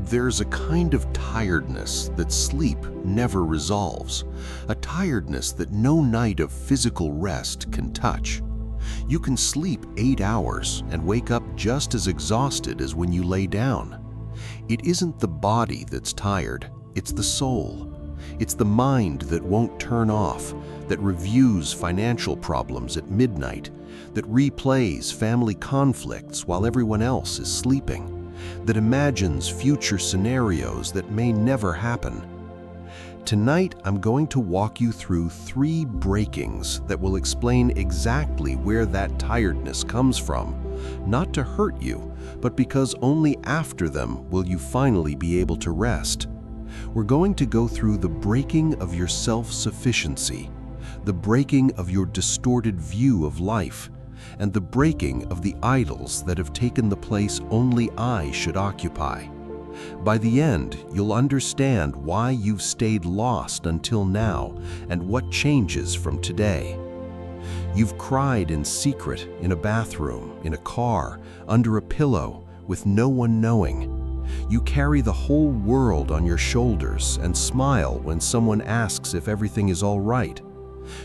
There's a kind of tiredness that sleep never resolves, a tiredness that no night of physical rest can touch. You can sleep 8 hours and wake up just as exhausted as when you lay down. It isn't the body that's tired, it's the soul. It's the mind that won't turn off, that reviews financial problems at midnight, that replays family conflicts while everyone else is sleeping, that imagines future scenarios that may never happen. Tonight, I'm going to walk you through 3 breakings that will explain exactly where that tiredness comes from, not to hurt you, but because only after them will you finally be able to rest. We're going to go through the breaking of your self-sufficiency, the breaking of your distorted view of life, and the breaking of the idols that have taken the place only I should occupy. By the end, you'll understand why you've stayed lost until now and what changes from today. You've cried in secret in a bathroom, in a car, under a pillow, with no one knowing. You carry the whole world on your shoulders and smile when someone asks if everything is all right.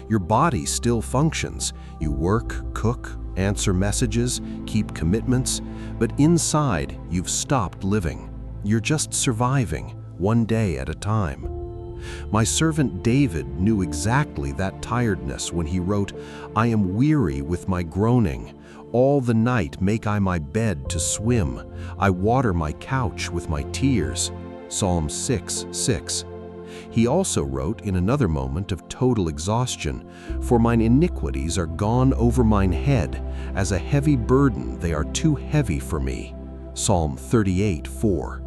Your body still functions. You work, cook, answer messages, keep commitments, but inside you've stopped living. You're just surviving, one day at a time. My servant David knew exactly that tiredness when he wrote, "I am weary with my groaning. All the night make I my bed to swim. I water my couch with my tears." Psalm 6:6. He also wrote in another moment of total exhaustion, "For mine iniquities are gone over mine head. As a heavy burden they are too heavy for me." Psalm 38:4.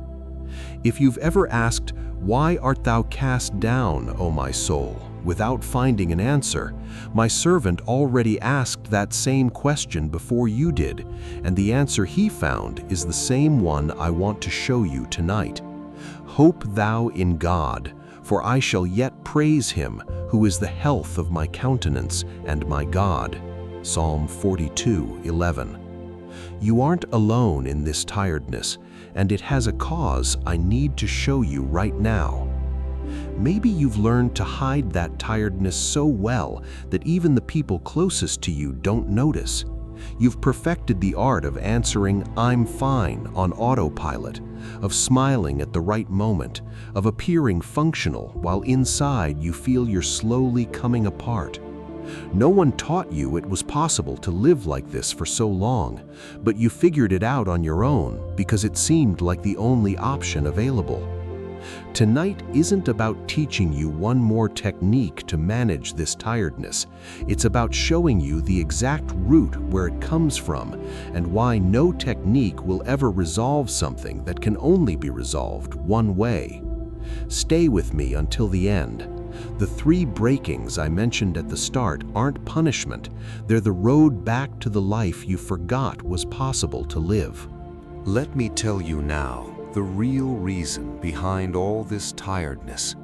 If you've ever asked, "Why art thou cast down, O my soul?" without finding an answer, my servant already asked that same question before you did, and the answer he found is the same one I want to show you tonight. "Hope thou in God, for I shall yet praise him, who is the health of my countenance and my God." Psalm 42:11. You aren't alone in this tiredness, and it has a cause I need to show you right now. Maybe you've learned to hide that tiredness so well that even the people closest to you don't notice. You've perfected the art of answering "I'm fine" on autopilot, of smiling at the right moment, of appearing functional while inside you feel you're slowly coming apart. No one taught you it was possible to live like this for so long, but you figured it out on your own because it seemed like the only option available. Tonight isn't about teaching you one more technique to manage this tiredness. It's about showing you the exact root where it comes from and why no technique will ever resolve something that can only be resolved one way. Stay with me until the end. The 3 breakings I mentioned at the start aren't punishment. They're the road back to the life you forgot was possible to live. Let me tell you now the real reason behind all this tiredness,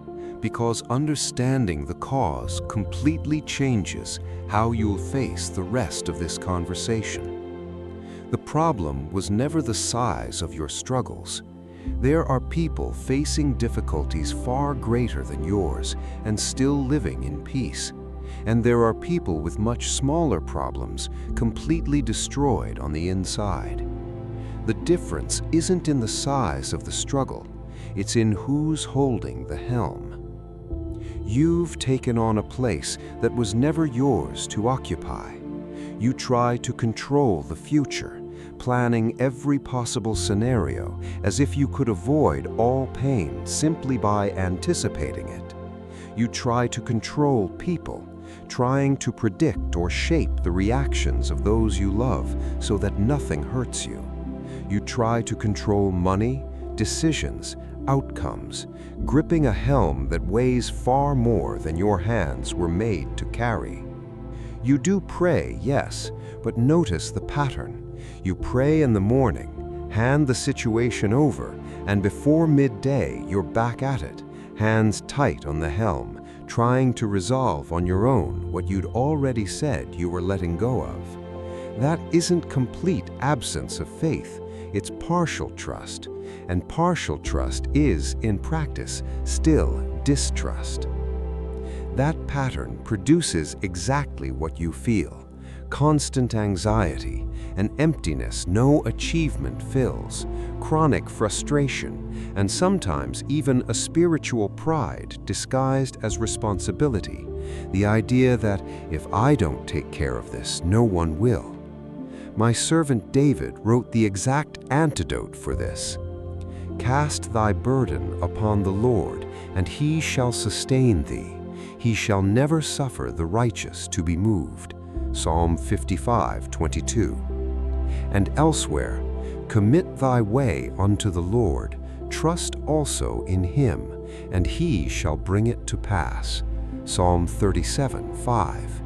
because understanding the cause completely changes how you'll face the rest of this conversation. The problem was never the size of your struggles. There are people facing difficulties far greater than yours and still living in peace. And there are people with much smaller problems completely destroyed on the inside. The difference isn't in the size of the struggle, it's in who's holding the helm. You've taken on a place that was never yours to occupy. You try to control the future, planning every possible scenario as if you could avoid all pain simply by anticipating it. You try to control people, trying to predict or shape the reactions of those you love so that nothing hurts you. You try to control money, decisions, outcomes, gripping a helm that weighs far more than your hands were made to carry. You do pray, yes, but notice the pattern. You pray in the morning, hand the situation over, and before midday you're back at it, hands tight on the helm, trying to resolve on your own what you'd already said you were letting go of. That isn't complete absence of faith. it's partial trust, and partial trust is, in practice, still distrust. That pattern produces exactly what you feel: constant anxiety, an emptiness no achievement fills, chronic frustration, and sometimes even a spiritual pride disguised as responsibility, the idea that if I don't take care of this, no one will. My servant David wrote the exact antidote for this. Cast thy burden upon the Lord, and he shall sustain thee. He shall never suffer the righteous to be moved. Psalm 55:22. And elsewhere, commit thy way unto the Lord, trust also in him, and he shall bring it to pass. Psalm 37:5.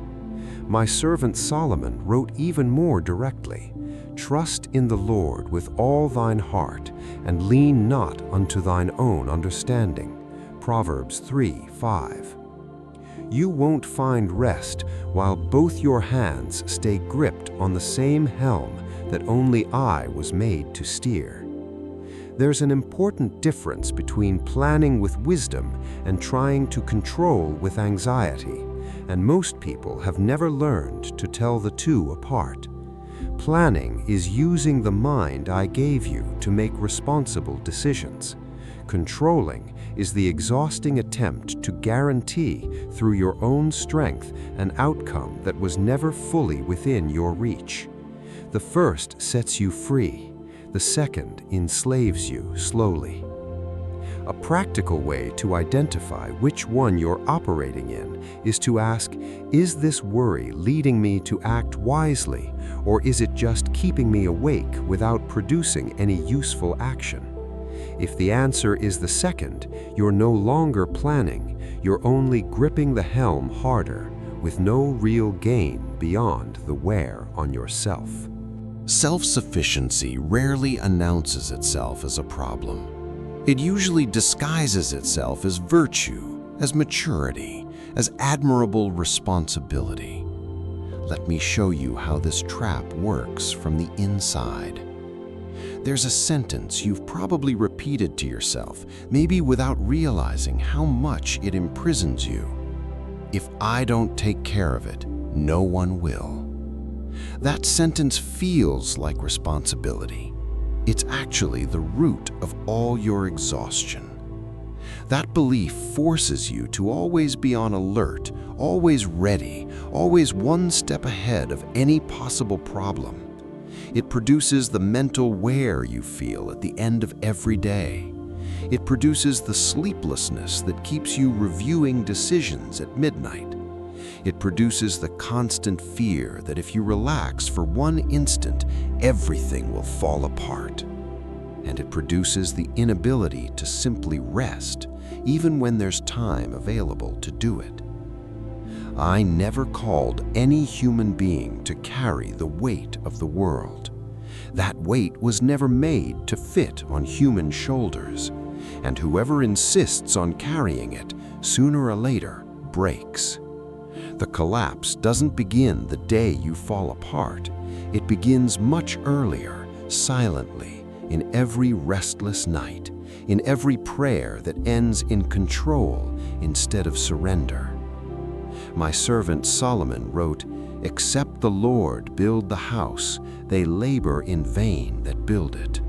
My servant Solomon wrote even more directly, trust in the Lord with all thine heart, and lean not unto thine own understanding. Proverbs 3:5. You won't find rest while both your hands stay gripped on the same helm that only I was made to steer. There's an important difference between planning with wisdom and trying to control with anxiety, and most people have never learned to tell the two apart. Planning is using the mind I gave you to make responsible decisions. Controlling is the exhausting attempt to guarantee through your own strength an outcome that was never fully within your reach. The first sets you free, the second enslaves you slowly. A practical way to identify which one you're operating in is to ask, is this worry leading me to act wisely, or is it just keeping me awake without producing any useful action? If the answer is the second, you're no longer planning, you're only gripping the helm harder, with no real gain beyond the wear on yourself. Self-sufficiency rarely announces itself as a problem. It usually disguises itself as virtue, as maturity, as admirable responsibility. Let me show you how this trap works from the inside. There's a sentence you've probably repeated to yourself, maybe without realizing how much it imprisons you. If I don't take care of it, no one will. That sentence feels like responsibility. It's actually the root of all your exhaustion. That belief forces you to always be on alert, always ready, always one step ahead of any possible problem. It produces the mental wear you feel at the end of every day. It produces the sleeplessness that keeps you reviewing decisions at midnight. It produces the constant fear that if you relax for one instant, everything will fall apart. And it produces the inability to simply rest, even when there's time available to do it. I never called any human being to carry the weight of the world. That weight was never made to fit on human shoulders, and whoever insists on carrying it, sooner or later, breaks. The collapse doesn't begin the day you fall apart. It begins much earlier, silently, in every restless night, in every prayer that ends in control instead of surrender. My servant Solomon wrote, "Except the Lord build the house, they labor in vain that build it.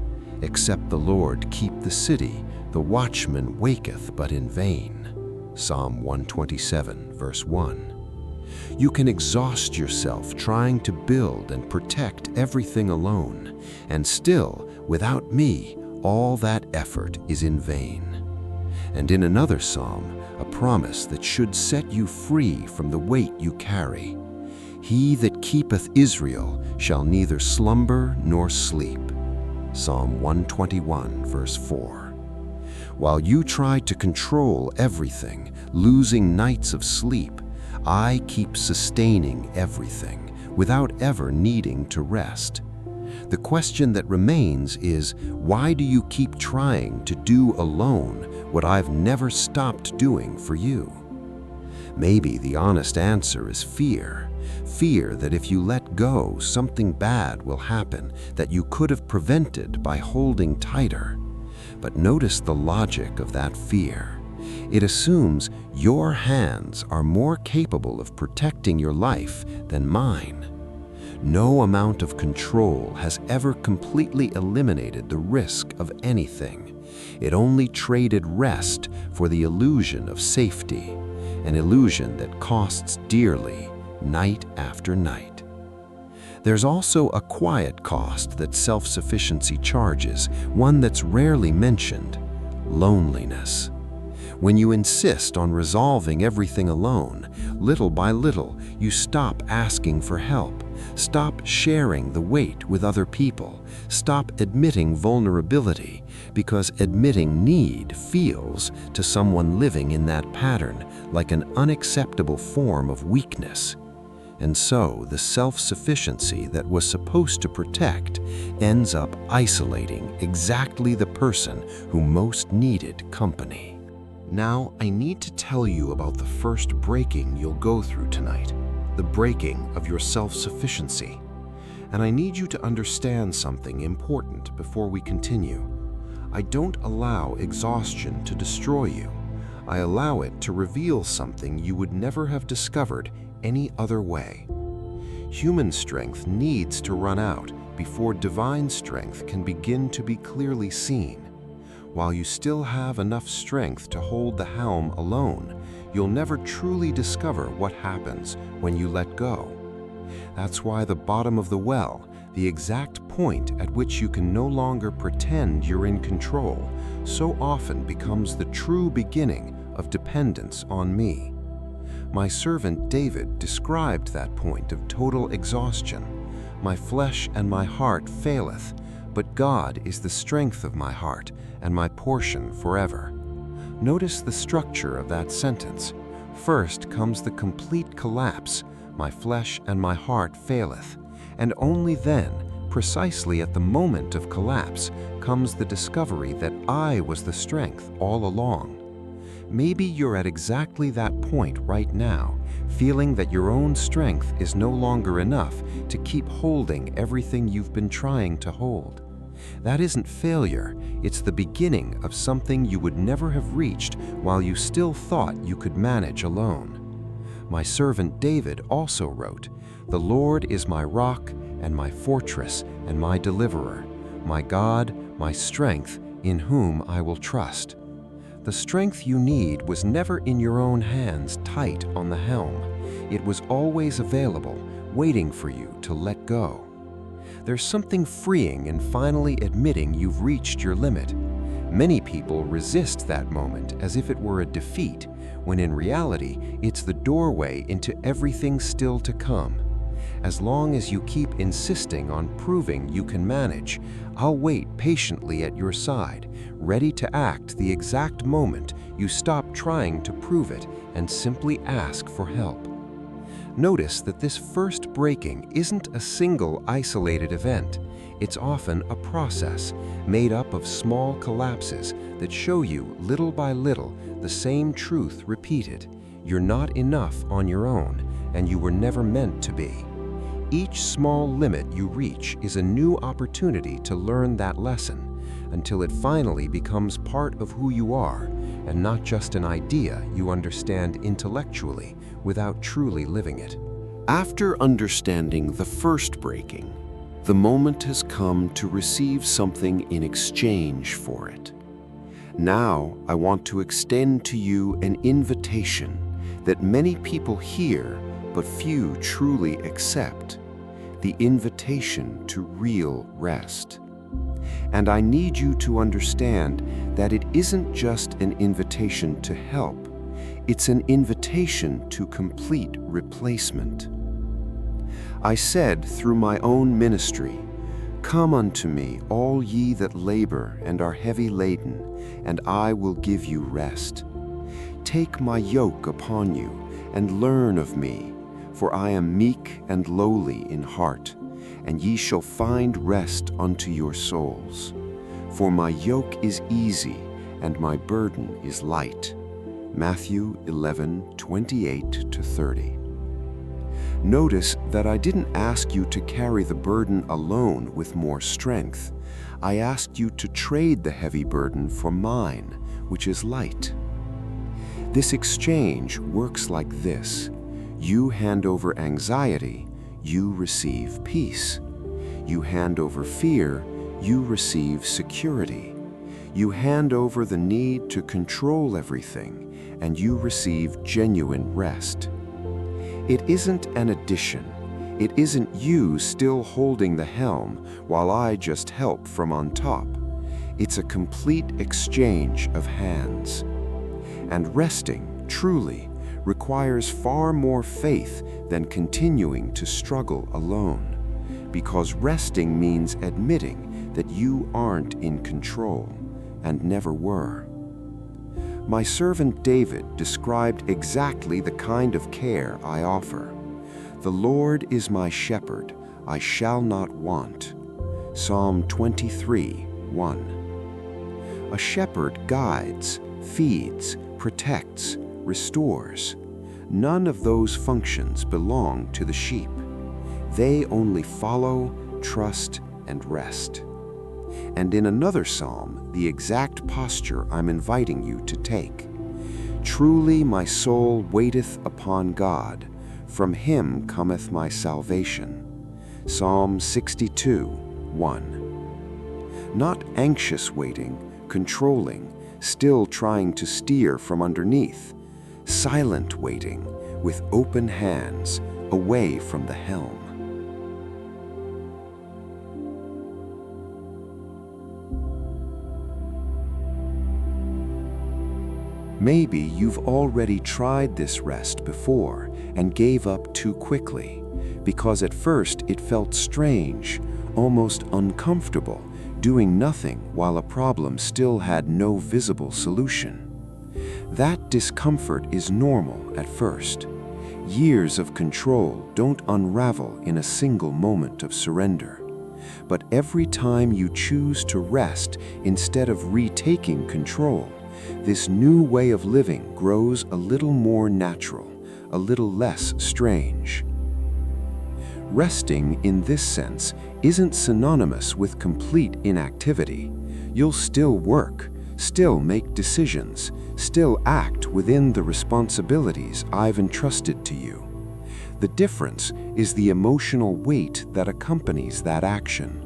Except the Lord keep the city, the watchman waketh but in vain." Psalm 127, verse 1. You can exhaust yourself trying to build and protect everything alone, and still, without me, all that effort is in vain. And in another psalm, a promise that should set you free from the weight you carry. He that keepeth Israel shall neither slumber nor sleep. Psalm 121, verse 4. While you try to control everything, losing nights of sleep, I keep sustaining everything without ever needing to rest. The question that remains is, why do you keep trying to do alone what I've never stopped doing for you? Maybe the honest answer is fear. Fear that if you let go, something bad will happen that you could have prevented by holding tighter. But notice the logic of that fear. It assumes your hands are more capable of protecting your life than mine. No amount of control has ever completely eliminated the risk of anything. It only traded rest for the illusion of safety, an illusion that costs dearly night after night. There's also a quiet cost that self-sufficiency charges, one that's rarely mentioned: loneliness. When you insist on resolving everything alone, little by little, you stop asking for help, stop sharing the weight with other people, stop admitting vulnerability, because admitting need feels, to someone living in that pattern, like an unacceptable form of weakness. And so the self-sufficiency that was supposed to protect ends up isolating exactly the person who most needed company. Now, I need to tell you about the first breaking you'll go through tonight, the breaking of your self-sufficiency. And I need you to understand something important before we continue. I don't allow exhaustion to destroy you. I allow it to reveal something you would never have discovered any other way. Human strength needs to run out before divine strength can begin to be clearly seen. While you still have enough strength to hold the helm alone, you'll never truly discover what happens when you let go. That's why the bottom of the well, the exact point at which you can no longer pretend you're in control, so often becomes the true beginning of dependence on me. My servant David described that point of total exhaustion. My flesh and my heart faileth, but God is the strength of my heart and my portion forever. Notice the structure of that sentence. First comes the complete collapse, my flesh and my heart faileth, and only then, precisely at the moment of collapse, comes the discovery that I was the strength all along. Maybe you're at exactly that point right now, feeling that your own strength is no longer enough to keep holding everything you've been trying to hold. That isn't failure, it's the beginning of something you would never have reached while you still thought you could manage alone. My servant David also wrote, "The Lord is my rock and my fortress and my deliverer, my God, my strength, in whom I will trust." The strength you need was never in your own hands tight on the helm. It was always available, waiting for you to let go. There's something freeing in finally admitting you've reached your limit. Many people resist that moment as if it were a defeat, when in reality, it's the doorway into everything still to come. As long as you keep insisting on proving you can manage, I'll wait patiently at your side, ready to act the exact moment you stop trying to prove it and simply ask for help. Notice that this first breaking isn't a single isolated event. It's often a process made up of small collapses that show you little by little the same truth repeated. You're not enough on your own, and you were never meant to be. Each small limit you reach is a new opportunity to learn that lesson, until it finally becomes part of who you are, and not just an idea you understand intellectually without truly living it. After understanding the first breaking, the moment has come to receive something in exchange for it. Now I want to extend to you an invitation that many people hear but few truly accept, the invitation to real rest. And I need you to understand that it isn't just an invitation to help, it's an invitation to complete replacement. I said through my own ministry, "Come unto me, all ye that labor and are heavy laden, and I will give you rest. Take my yoke upon you, and learn of me, for I am meek and lowly in heart, and ye shall find rest unto your souls. For my yoke is easy, and my burden is light." Matthew 11:28-30. Notice that I didn't ask you to carry the burden alone with more strength. I asked you to trade the heavy burden for mine, which is light. This exchange works like this. You hand over anxiety, you receive peace. You hand over fear, you receive security. You hand over the need to control everything, and you receive genuine rest. It isn't an addition. It isn't you still holding the helm while I just help from on top. It's a complete exchange of hands. And resting, truly, requires far more faith than continuing to struggle alone. Because resting means admitting that you aren't in control and never were. My servant David described exactly the kind of care I offer. The Lord is my shepherd, I shall not want. Psalm 23:1. A shepherd guides, feeds, protects, restores. None of those functions belong to the sheep. They only follow, trust, and rest. And in another psalm, the exact posture I'm inviting you to take. Truly my soul waiteth upon God, from him cometh my salvation. Psalm 62:1. Not anxious waiting, controlling, still trying to steer from underneath. Silent waiting, with open hands, away from the helm. Maybe you've already tried this rest before and gave up too quickly, because at first it felt strange, almost uncomfortable, doing nothing while a problem still had no visible solution. That discomfort is normal at first. Years of control don't unravel in a single moment of surrender. But every time you choose to rest instead of retaking control, this new way of living grows a little more natural, a little less strange. Resting in this sense isn't synonymous with complete inactivity. You'll still work, still make decisions, still act within the responsibilities I've entrusted to you. The difference is the emotional weight that accompanies that action.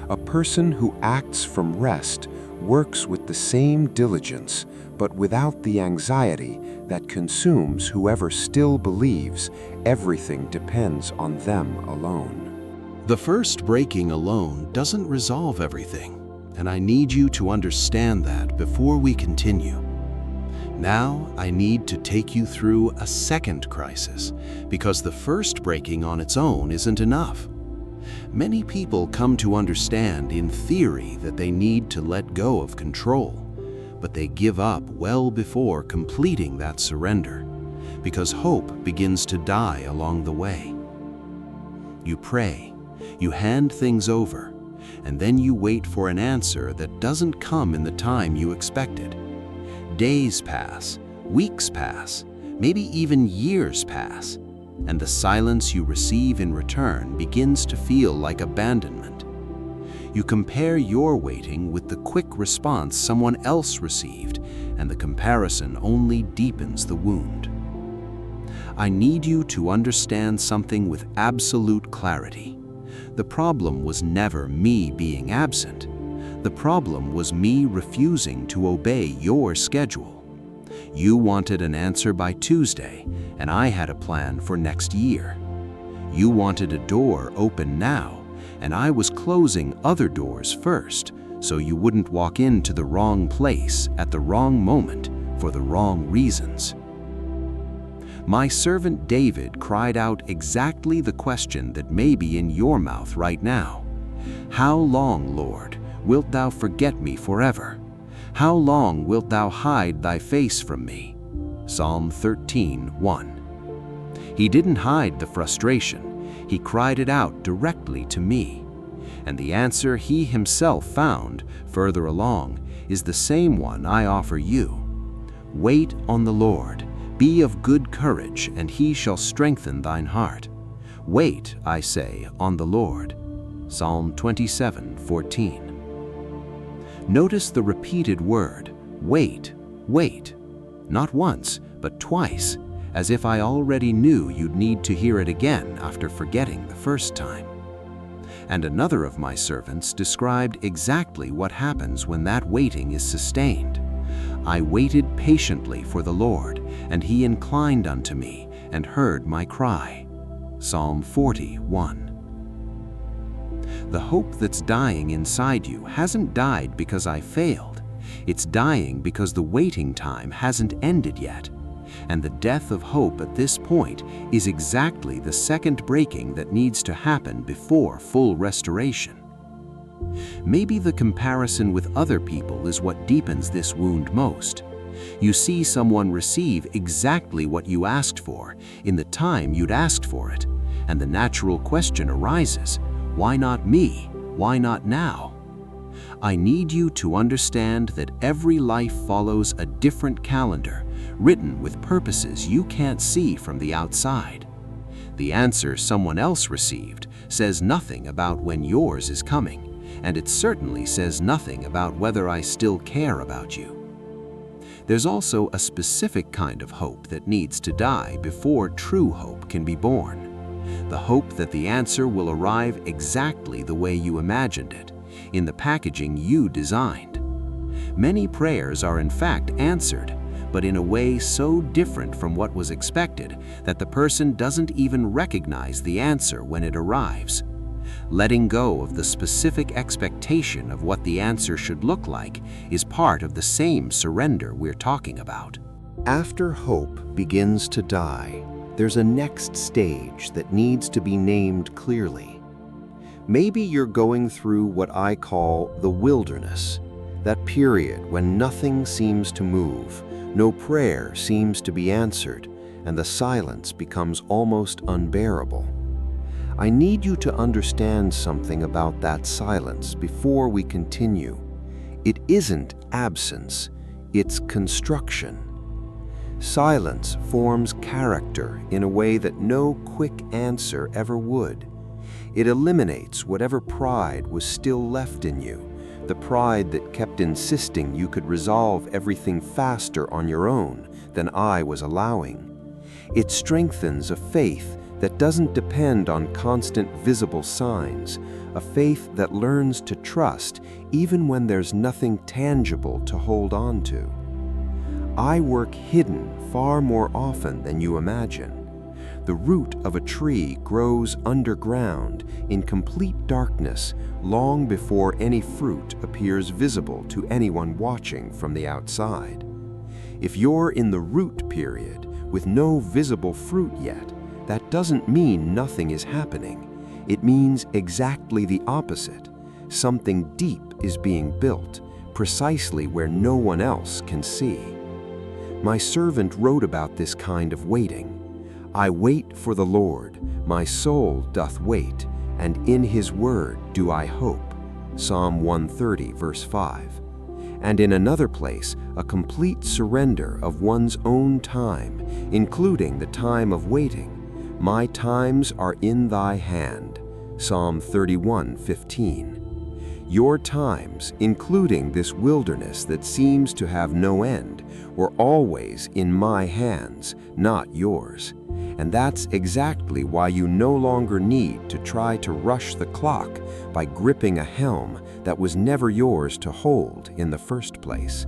A person who acts from rest works with the same diligence, but without the anxiety that consumes whoever still believes everything depends on them alone. The first breaking alone doesn't resolve everything, and I need you to understand that before we continue. Now I need to take you through a second crisis, because the first breaking on its own isn't enough. Many people come to understand in theory that they need to let go of control, but they give up well before completing that surrender, because hope begins to die along the way. You pray, you hand things over, and then you wait for an answer that doesn't come in the time you expected. Days pass, weeks pass, maybe even years pass, and the silence you receive in return begins to feel like abandonment. You compare your waiting with the quick response someone else received, and the comparison only deepens the wound. I need you to understand something with absolute clarity. The problem was never me being absent. The problem was me refusing to obey your schedule. You wanted an answer by Tuesday, and I had a plan for next year. You wanted a door open now, and I was closing other doors first, so you wouldn't walk into the wrong place at the wrong moment for the wrong reasons. My servant David cried out exactly the question that may be in your mouth right now. How long, Lord, wilt thou forget me forever? How long wilt thou hide thy face from me? Psalm 13:1. He didn't hide the frustration. He cried it out directly to me. And the answer he himself found, further along, is the same one I offer you. Wait on the Lord. Be of good courage, and he shall strengthen thine heart. Wait, I say, on the Lord. Psalm 27:14. Notice the repeated word, wait, wait. Not once, but twice, as if I already knew you'd need to hear it again after forgetting the first time. And another of my servants described exactly what happens when that waiting is sustained. I waited patiently for the Lord, and he inclined unto me and heard my cry. Psalm 41. The hope that's dying inside you hasn't died because I failed. It's dying because the waiting time hasn't ended yet. And the death of hope at this point is exactly the second breaking that needs to happen before full restoration. Maybe the comparison with other people is what deepens this wound most. You see someone receive exactly what you asked for in the time you'd asked for it, and the natural question arises, why not me? Why not now? I need you to understand that every life follows a different calendar, written with purposes you can't see from the outside. The answer someone else received says nothing about when yours is coming, and it certainly says nothing about whether I still care about you. There's also a specific kind of hope that needs to die before true hope can be born. The hope that the answer will arrive exactly the way you imagined it, in the packaging you designed. Many prayers are in fact answered, but in a way so different from what was expected that the person doesn't even recognize the answer when it arrives. Letting go of the specific expectation of what the answer should look like is part of the same surrender we're talking about. After hope begins to die, there's a next stage that needs to be named clearly. Maybe you're going through what I call the wilderness, that period when nothing seems to move, no prayer seems to be answered, and the silence becomes almost unbearable. I need you to understand something about that silence before we continue. It isn't absence, it's construction. Silence forms character in a way that no quick answer ever would. It eliminates whatever pride was still left in you, the pride that kept insisting you could resolve everything faster on your own than I was allowing. It strengthens a faith that doesn't depend on constant visible signs, a faith that learns to trust even when there's nothing tangible to hold on to. I work hidden far more often than you imagine. The root of a tree grows underground in complete darkness long before any fruit appears visible to anyone watching from the outside. If you're in the root period with no visible fruit yet, that doesn't mean nothing is happening. It means exactly the opposite. Something deep is being built, precisely where no one else can see. My servant wrote about this kind of waiting. I wait for the Lord, my soul doth wait, and in his word do I hope. Psalm 130, verse 5. And in another place, a complete surrender of one's own time, including the time of waiting. My times are in thy hand. Psalm 31:15. Your times, including this wilderness that seems to have no end, were always in my hands, not yours. And that's exactly why you no longer need to try to rush the clock by gripping a helm that was never yours to hold in the first place.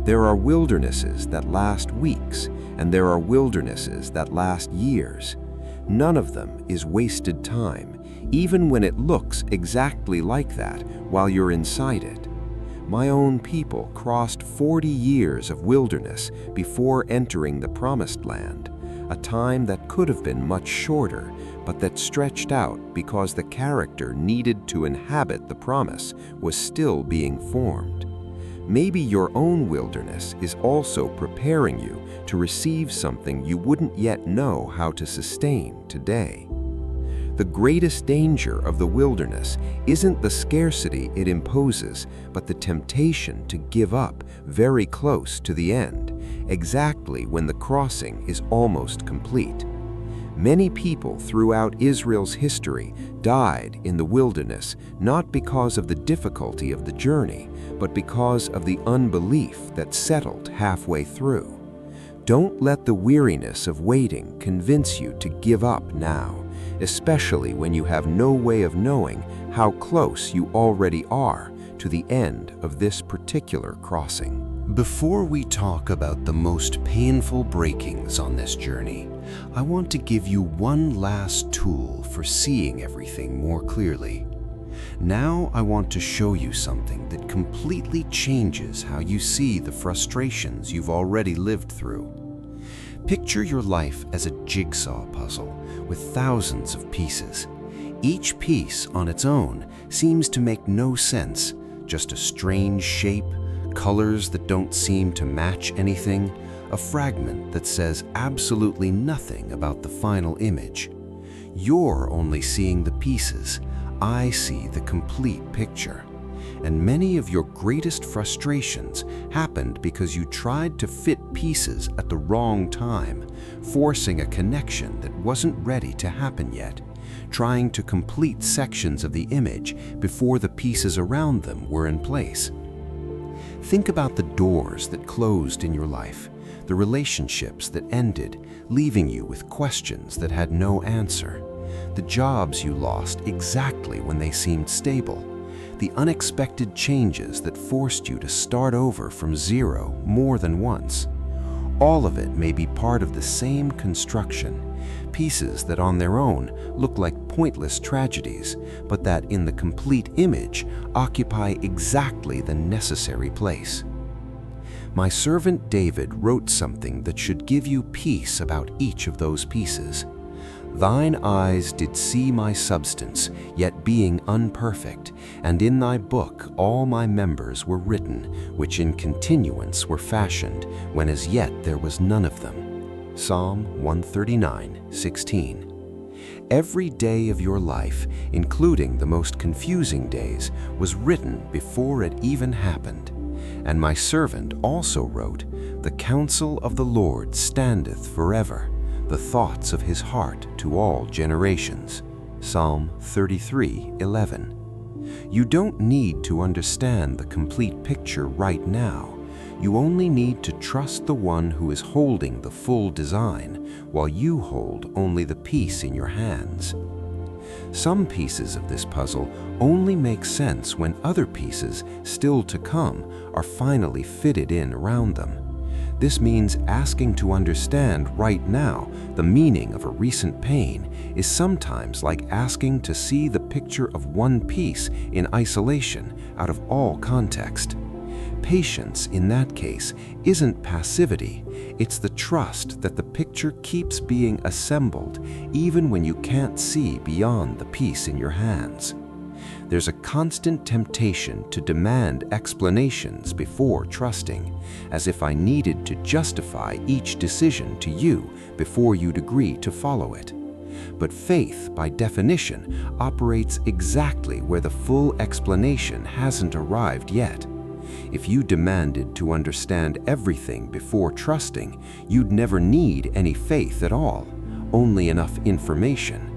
There are wildernesses that last weeks, and there are wildernesses that last years. None of them is wasted time, even when it looks exactly like that while you're inside it. My own people crossed 40 years of wilderness before entering the Promised Land, a time that could have been much shorter, but that stretched out because the character needed to inhabit the promise was still being formed. Maybe your own wilderness is also preparing you to receive something you wouldn't yet know how to sustain today. The greatest danger of the wilderness isn't the scarcity it imposes, but the temptation to give up very close to the end exactly when the crossing is almost complete. Many people throughout Israel's history died in the wilderness not because of the difficulty of the journey, but because of the unbelief that settled halfway through. Don't let the weariness of waiting convince you to give up now, especially when you have no way of knowing how close you already are to the end of this particular crossing. Before we talk about the most painful breakings on this journey, I want to give you one last tool for seeing everything more clearly. Now I want to show you something that completely changes how you see the frustrations you've already lived through. Picture your life as a jigsaw puzzle with thousands of pieces. Each piece on its own seems to make no sense, just a strange shape, colors that don't seem to match anything, a fragment that says absolutely nothing about the final image. You're only seeing the pieces. I see the complete picture. And many of your greatest frustrations happened because you tried to fit pieces at the wrong time, forcing a connection that wasn't ready to happen yet, trying to complete sections of the image before the pieces around them were in place. Think about the doors that closed in your life, the relationships that ended, leaving you with questions that had no answer, the jobs you lost exactly when they seemed stable, the unexpected changes that forced you to start over from zero more than once. All of it may be part of the same construction, pieces that on their own look like pointless tragedies, but that in the complete image occupy exactly the necessary place. My servant David wrote something that should give you peace about each of those pieces. Thine eyes did see my substance, yet being unperfect, and in thy book all my members were written, which in continuance were fashioned, when as yet there was none of them. Psalm 139:16. Every day of your life, including the most confusing days, was written before it even happened. And my servant also wrote, The counsel of the Lord standeth forever, the thoughts of his heart to all generations. Psalm 33:11. You don't need to understand the complete picture right now. You only need to trust the one who is holding the full design, while you hold only the piece in your hands. Some pieces of this puzzle only make sense when other pieces, still to come, are finally fitted in around them. This means asking to understand right now the meaning of a recent pain is sometimes like asking to see the picture of one piece in isolation out of all context. Patience in that case isn't passivity, it's the trust that the picture keeps being assembled even when you can't see beyond the piece in your hands. There's a constant temptation to demand explanations before trusting, as if I needed to justify each decision to you before you'd agree to follow it. But faith, by definition, operates exactly where the full explanation hasn't arrived yet. If you demanded to understand everything before trusting, you'd never need any faith at all, only enough information.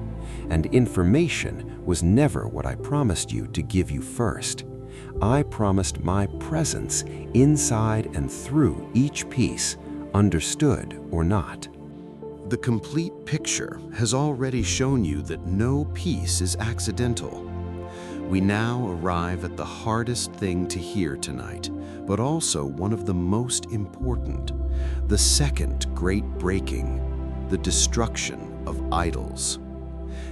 And information was never what I promised you to give you first. I promised my presence inside and through each piece, understood or not. The complete picture has already shown you that no piece is accidental. We now arrive at the hardest thing to hear tonight, but also one of the most important, the second great breaking, the destruction of idols.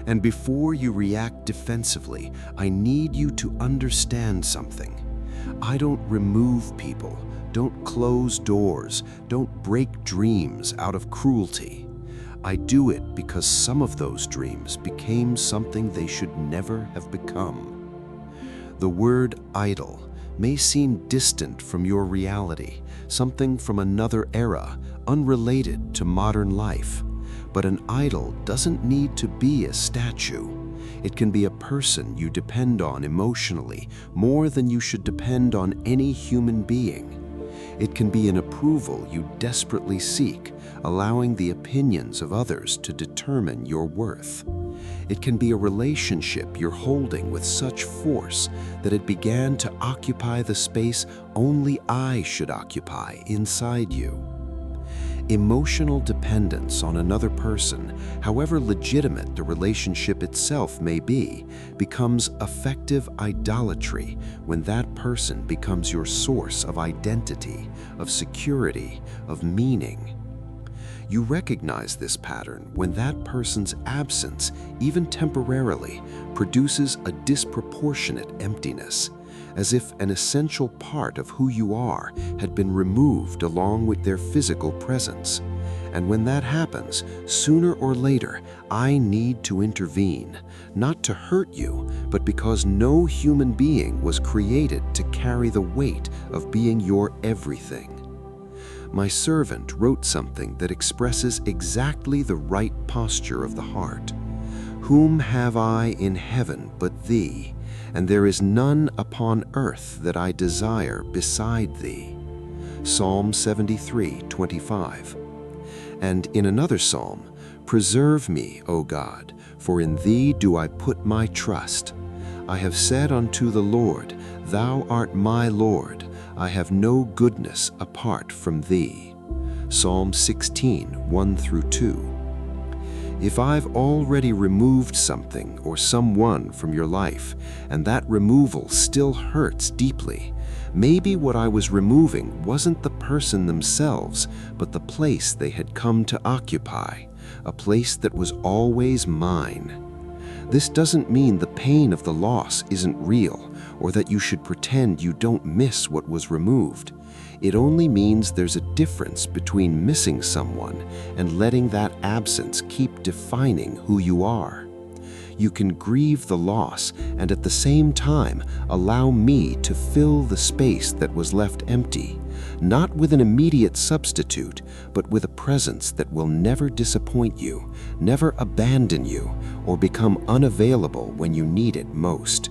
And before you react defensively, I need you to understand something. I don't remove people, don't close doors, don't break dreams out of cruelty. I do it because some of those dreams became something they should never have become. The word idol may seem distant from your reality, something from another era, unrelated to modern life. But an idol doesn't need to be a statue. It can be a person you depend on emotionally more than you should depend on any human being. It can be an approval you desperately seek, allowing the opinions of others to determine your worth. It can be a relationship you're holding with such force that it began to occupy the space only I should occupy inside you. Emotional dependence on another person, however legitimate the relationship itself may be, becomes affective idolatry when that person becomes your source of identity, of security, of meaning. You recognize this pattern when that person's absence, even temporarily, produces a disproportionate emptiness, as if an essential part of who you are had been removed along with their physical presence. And when that happens, sooner or later, I need to intervene, not to hurt you, but because no human being was created to carry the weight of being your everything. My servant wrote something that expresses exactly the right posture of the heart. Whom have I in heaven but thee? And there is none upon earth that I desire beside thee. Psalm 73:25. And in another psalm, preserve me, O God, for in thee do I put my trust. I have said unto the Lord, thou art my Lord. I have no goodness apart from thee. Psalm 16:1-2. If I've already removed something or someone from your life, and that removal still hurts deeply, maybe what I was removing wasn't the person themselves, but the place they had come to occupy, a place that was always mine. This doesn't mean the pain of the loss isn't real, or that you should pretend you don't miss what was removed. It only means there's a difference between missing someone and letting that absence keep defining who you are. You can grieve the loss and at the same time allow me to fill the space that was left empty, not with an immediate substitute, but with a presence that will never disappoint you, never abandon you, or become unavailable when you need it most.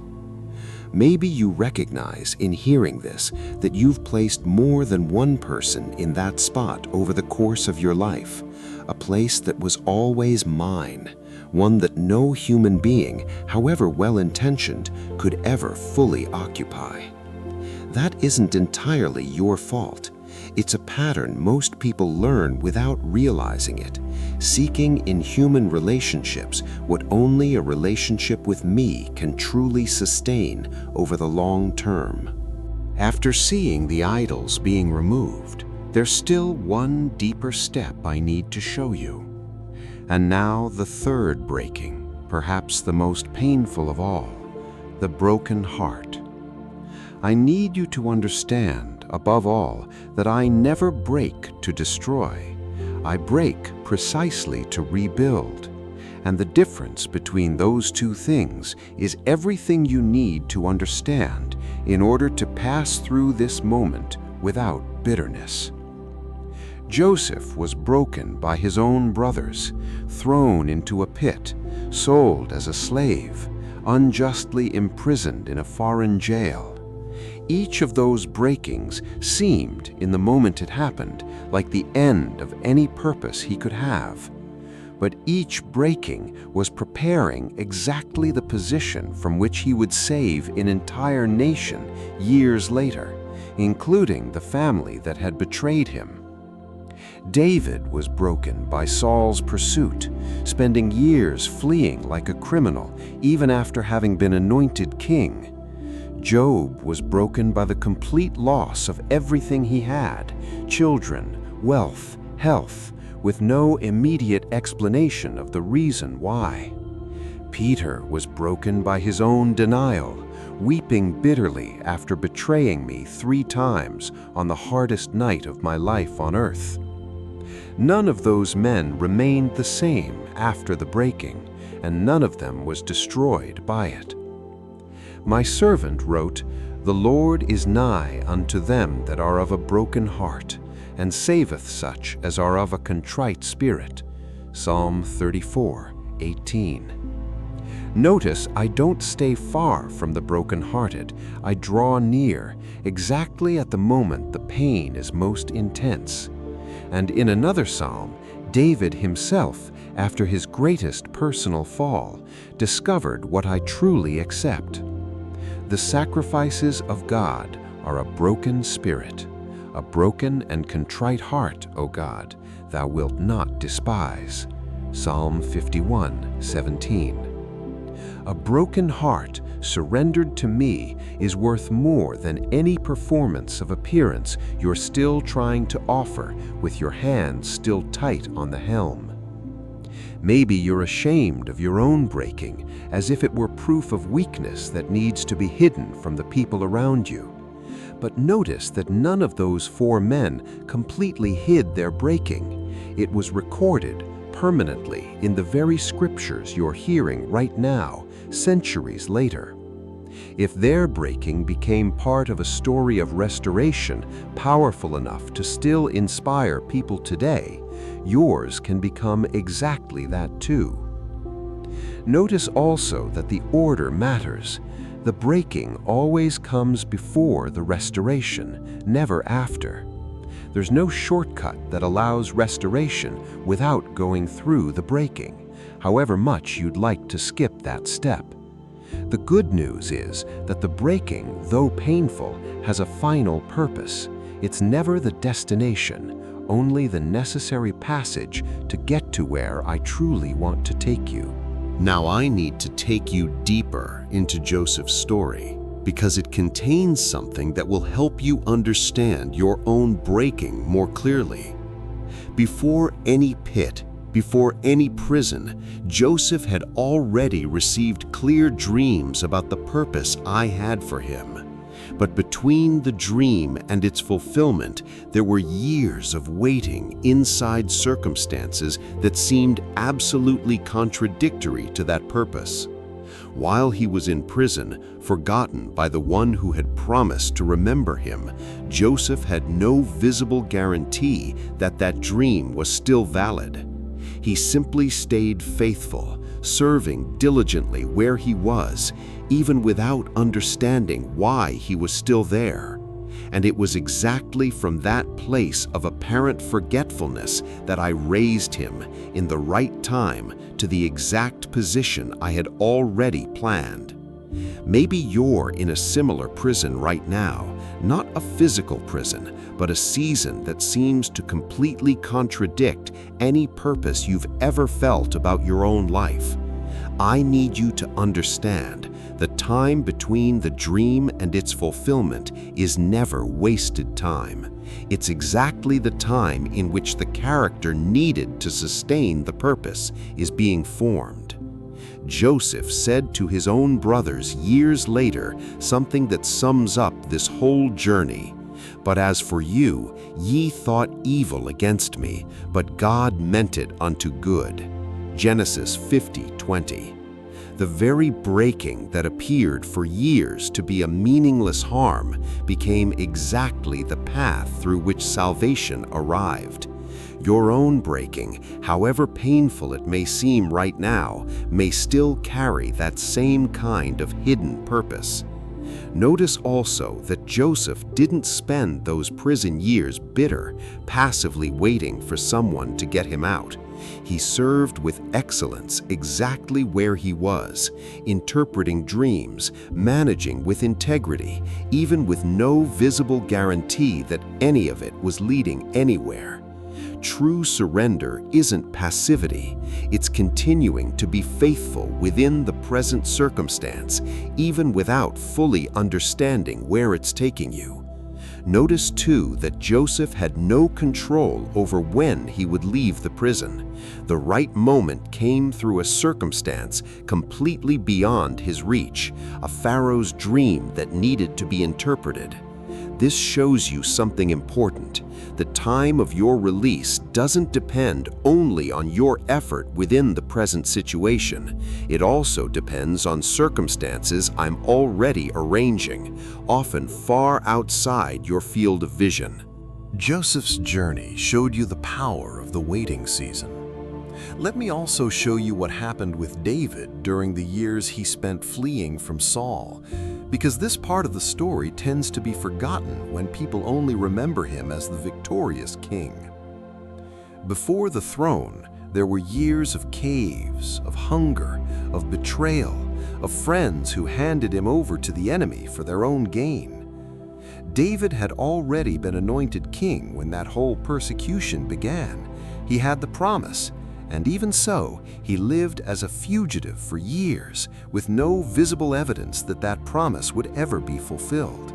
Maybe you recognize in hearing this that you've placed more than one person in that spot over the course of your life, a place that was always mine, one that no human being, however well-intentioned, could ever fully occupy. That isn't entirely your fault. It's a pattern most people learn without realizing it, seeking in human relationships what only a relationship with me can truly sustain over the long term. After seeing the idols being removed, there's still one deeper step I need to show you. And now the third breaking, perhaps the most painful of all, the broken heart. I need you to understand, above all, that I never break to destroy. I break precisely to rebuild. And the difference between those two things is everything you need to understand in order to pass through this moment without bitterness. Joseph was broken by his own brothers, thrown into a pit, sold as a slave, unjustly imprisoned in a foreign jail. Each of those breakings seemed, in the moment it happened, like the end of any purpose he could have. But each breaking was preparing exactly the position from which he would save an entire nation years later, including the family that had betrayed him. David was broken by Saul's pursuit, spending years fleeing like a criminal even after having been anointed king. Job was broken by the complete loss of everything he had, children, wealth, health, with no immediate explanation of the reason why. Peter was broken by his own denial, weeping bitterly after betraying me 3 times on the hardest night of my life on earth. None of those men remained the same after the breaking, and none of them was destroyed by it. My servant wrote, "The Lord is nigh unto them that are of a broken heart, and saveth such as are of a contrite spirit." Psalm 34:18. Notice I don't stay far from the brokenhearted. I draw near, exactly at the moment the pain is most intense. And in another psalm, David himself, after his greatest personal fall, discovered what I truly accept. The sacrifices of God are a broken spirit. A broken and contrite heart, O God, thou wilt not despise. Psalm 51:17. A broken heart surrendered to me is worth more than any performance of appearance you're still trying to offer with your hands still tight on the helm. Maybe you're ashamed of your own breaking, as if it were proof of weakness that needs to be hidden from the people around you. But notice that none of those 4 men completely hid their breaking. It was recorded permanently in the very scriptures you're hearing right now, centuries later. If their breaking became part of a story of restoration powerful enough to still inspire people today, yours can become exactly that too. Notice also that the order matters. The breaking always comes before the restoration, never after. There's no shortcut that allows restoration without going through the breaking, however much you'd like to skip that step. The good news is that the breaking, though painful, has a final purpose. It's never the destination, only the necessary passage to get to where I truly want to take you. Now I need to take you deeper into Joseph's story, because it contains something that will help you understand your own breaking more clearly. Before any pit, before any prison, Joseph had already received clear dreams about the purpose I had for him. But between the dream and its fulfillment, there were years of waiting inside circumstances that seemed absolutely contradictory to that purpose. While he was in prison, forgotten by the one who had promised to remember him, Joseph had no visible guarantee that that dream was still valid. He simply stayed faithful, serving diligently where he was, even without understanding why he was still there. And it was exactly from that place of apparent forgetfulness that I raised him in the right time to the exact position I had already planned. Maybe you're in a similar prison right now, not a physical prison, but a season that seems to completely contradict any purpose you've ever felt about your own life. I need you to understand the time between the dream and its fulfillment is never wasted time. It's exactly the time in which the character needed to sustain the purpose is being formed. Joseph said to his own brothers years later something that sums up this whole journey. "But as for you, ye thought evil against me, but God meant it unto good." Genesis 50:20. The very breaking that appeared for years to be a meaningless harm became exactly the path through which salvation arrived. Your own breaking, however painful it may seem right now, may still carry that same kind of hidden purpose. Notice also that Joseph didn't spend those prison years bitter, passively waiting for someone to get him out. He served with excellence exactly where he was, interpreting dreams, managing with integrity, even with no visible guarantee that any of it was leading anywhere. True surrender isn't passivity, it's continuing to be faithful within the present circumstance, even without fully understanding where it's taking you. Notice too that Joseph had no control over when he would leave the prison. The right moment came through a circumstance completely beyond his reach, a Pharaoh's dream that needed to be interpreted. This shows you something important. The time of your release doesn't depend only on your effort within the present situation. It also depends on circumstances I'm already arranging, often far outside your field of vision. Joseph's journey showed you the power of the waiting season. Let me also show you what happened with David during the years he spent fleeing from Saul, because this part of the story tends to be forgotten when people only remember him as the victorious king. Before the throne, there were years of caves, of hunger, of betrayal, of friends who handed him over to the enemy for their own gain. David had already been anointed king when that whole persecution began. He had the promise, and even so, he lived as a fugitive for years with no visible evidence that that promise would ever be fulfilled.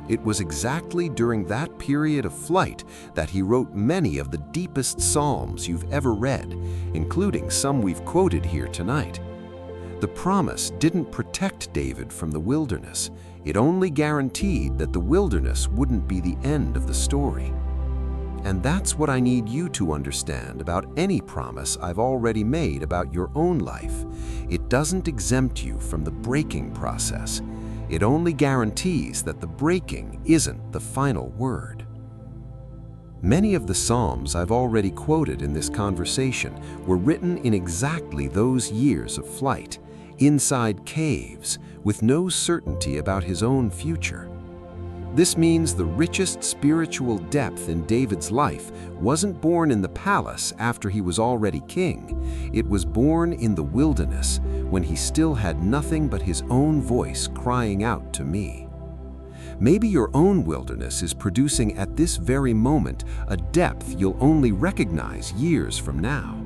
It was exactly during that period of flight that he wrote many of the deepest psalms you've ever read, including some we've quoted here tonight. The promise didn't protect David from the wilderness. It only guaranteed that the wilderness wouldn't be the end of the story. And that's what I need you to understand about any promise I've already made about your own life. It doesn't exempt you from the breaking process. It only guarantees that the breaking isn't the final word. Many of the Psalms I've already quoted in this conversation were written in exactly those years of flight, inside caves, with no certainty about his own future. This means the richest spiritual depth in David's life wasn't born in the palace after he was already king. It was born in the wilderness, when he still had nothing but his own voice crying out to me. Maybe your own wilderness is producing at this very moment a depth you'll only recognize years from now.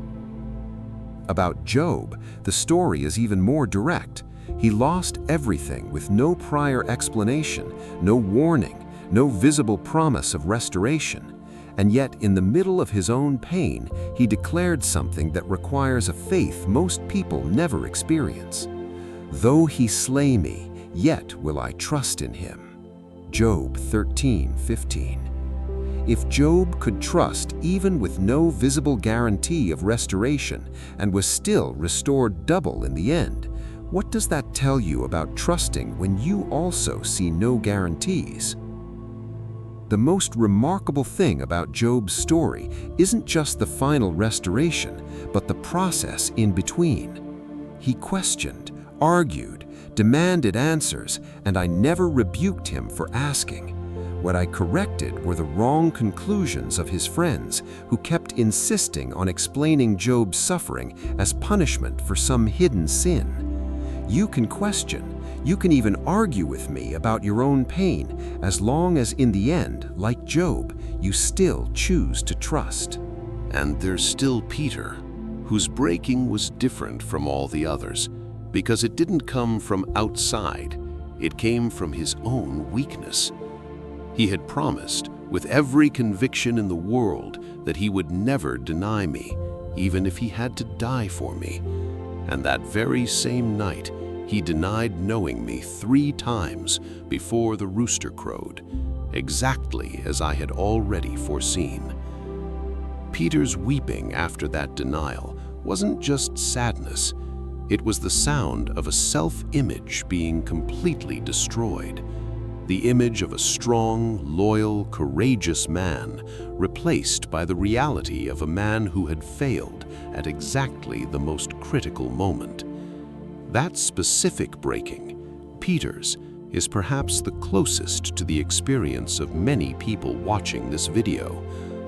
About Job, the story is even more direct. He lost everything with no prior explanation, no warning, no visible promise of restoration. And yet, in the middle of his own pain, he declared something that requires a faith most people never experience. "Though he slay me, yet will I trust in him." Job 13:15. If Job could trust even with no visible guarantee of restoration and was still restored double in the end, what does that tell you about trusting when you also see no guarantees? The most remarkable thing about Job's story isn't just the final restoration, but the process in between. He questioned, argued, demanded answers, and I never rebuked him for asking. What I corrected were the wrong conclusions of his friends, who kept insisting on explaining Job's suffering as punishment for some hidden sin. You can question, you can even argue with me about your own pain, as long as in the end, like Job, you still choose to trust. And there's still Peter, whose breaking was different from all the others, because it didn't come from outside, it came from his own weakness. He had promised, with every conviction in the world, that he would never deny me, even if he had to die for me. And that very same night, he denied knowing me 3 times before the rooster crowed, exactly as I had already foreseen. Peter's weeping after that denial wasn't just sadness. It was the sound of a self-image being completely destroyed. The image of a strong, loyal, courageous man replaced by the reality of a man who had failed at exactly the most critical moment. That specific breaking, Peter's, is perhaps the closest to the experience of many people watching this video.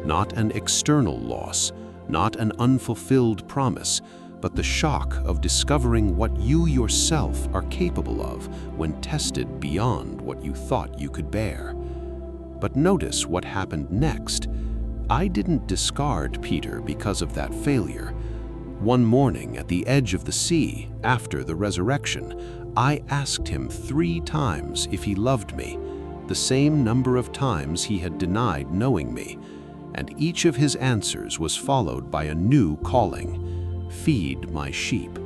Not an external loss, not an unfulfilled promise, but the shock of discovering what you yourself are capable of when tested beyond what you thought you could bear. But notice what happened next. I didn't discard Peter because of that failure. One morning at the edge of the sea, after the resurrection, I asked him 3 times if he loved me, the same number of times he had denied knowing me, and each of his answers was followed by a new calling: feed my sheep.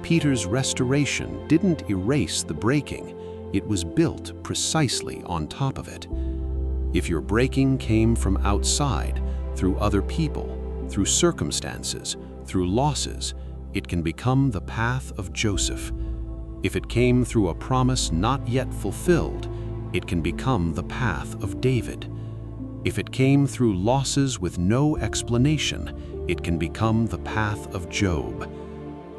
Peter's restoration didn't erase the breaking, it was built precisely on top of it. If your breaking came from outside, through other people, through circumstances, through losses, it can become the path of Joseph. If it came through a promise not yet fulfilled, it can become the path of David. If it came through losses with no explanation, it can become the path of Job.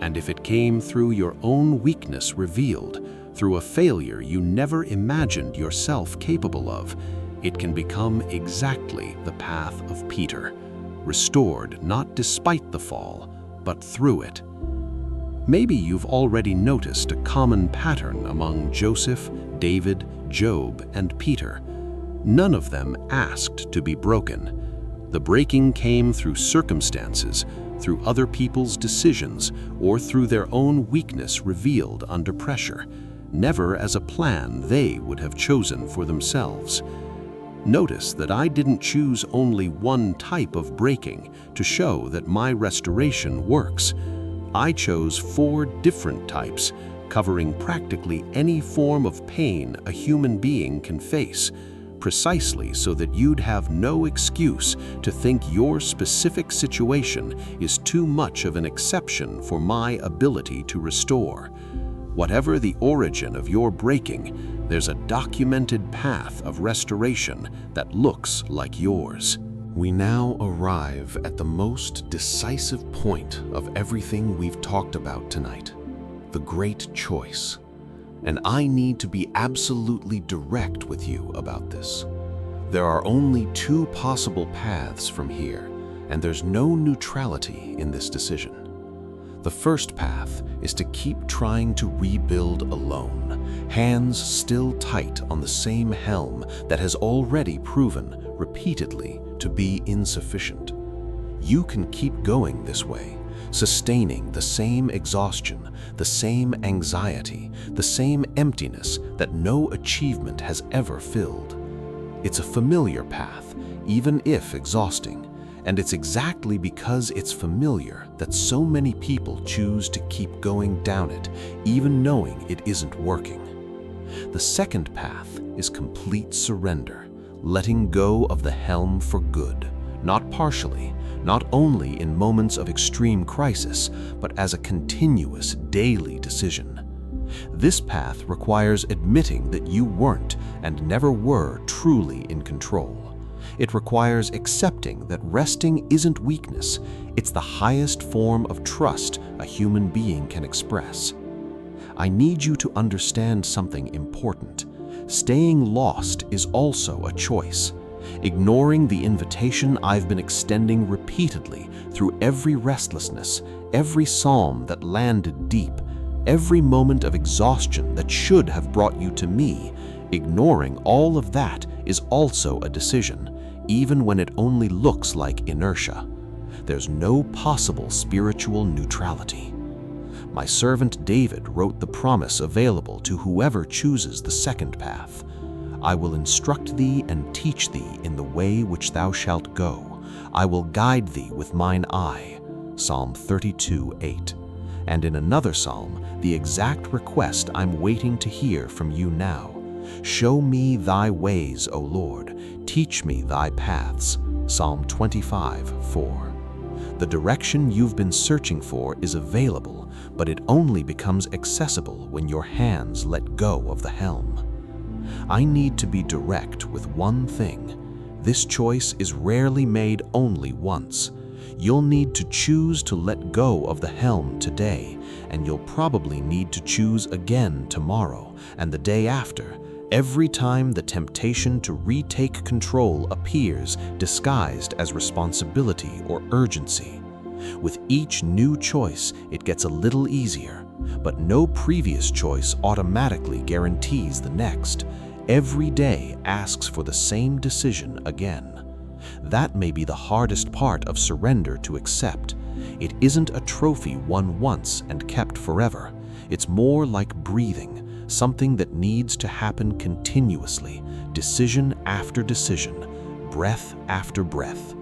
And if it came through your own weakness revealed, through a failure you never imagined yourself capable of, it can become exactly the path of Peter, restored not despite the fall, but through it. Maybe you've already noticed a common pattern among Joseph, David, Job, and Peter. None of them asked to be broken. The breaking came through circumstances, through other people's decisions, or through their own weakness revealed under pressure, never as a plan they would have chosen for themselves. Notice that I didn't choose only one type of breaking to show that my restoration works. I chose 4 different types, covering practically any form of pain a human being can face, precisely so that you'd have no excuse to think your specific situation is too much of an exception for my ability to restore. Whatever the origin of your breaking, there's a documented path of restoration that looks like yours. We now arrive at the most decisive point of everything we've talked about tonight, the great choice. And I need to be absolutely direct with you about this. There are only 2 possible paths from here, and there's no neutrality in this decision. The first path is to keep trying to rebuild alone, hands still tight on the same helm that has already proven repeatedly to be insufficient. You can keep going this way, sustaining the same exhaustion, the same anxiety, the same emptiness that no achievement has ever filled. It's a familiar path, even if exhausting, and it's exactly because it's familiar that so many people choose to keep going down it, even knowing it isn't working. The second path is complete surrender, letting go of the helm for good, not partially, not only in moments of extreme crisis, but as a continuous daily decision. This path requires admitting that you weren't and never were truly in control. It requires accepting that resting isn't weakness, it's the highest form of trust a human being can express. I need you to understand something important. Staying lost is also a choice. Ignoring the invitation I've been extending repeatedly through every restlessness, every psalm that landed deep, every moment of exhaustion that should have brought you to me, ignoring all of that is also a decision, even when it only looks like inertia. There's no possible spiritual neutrality. My servant David wrote the promise available to whoever chooses the second path. I will instruct thee and teach thee in the way which thou shalt go. I will guide thee with mine eye. Psalm 32:8. And in another psalm, the exact request I'm waiting to hear from you now. Show me thy ways, O Lord. Teach me thy paths. Psalm 25:4. The direction you've been searching for is available, but it only becomes accessible when your hands let go of the helm. I need to be direct with one thing. This choice is rarely made only once. You'll need to choose to let go of the helm today, and you'll probably need to choose again tomorrow and the day after, every time the temptation to retake control appears disguised as responsibility or urgency. With each new choice, it gets a little easier, but no previous choice automatically guarantees the next. Every day asks for the same decision again. That may be the hardest part of surrender to accept. It isn't a trophy won once and kept forever. It's more like breathing, something that needs to happen continuously, decision after decision, breath after breath.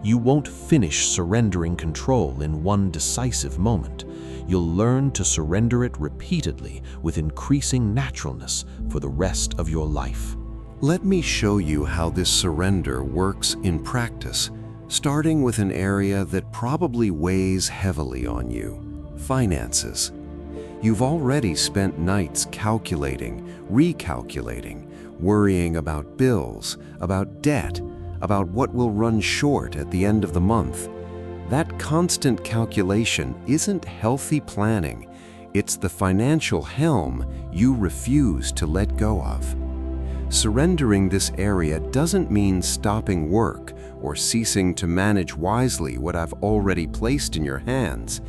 You won't finish surrendering control in one decisive moment. You'll learn to surrender it repeatedly with increasing naturalness for the rest of your life. Let me show you how this surrender works in practice, starting with an area that probably weighs heavily on you: finances. You've already spent nights calculating, recalculating, worrying about bills, about debt, about what will run short at the end of the month. That constant calculation isn't healthy planning. It's the financial helm you refuse to let go of. Surrendering this area doesn't mean stopping work or ceasing to manage wisely what I've already placed in your hands.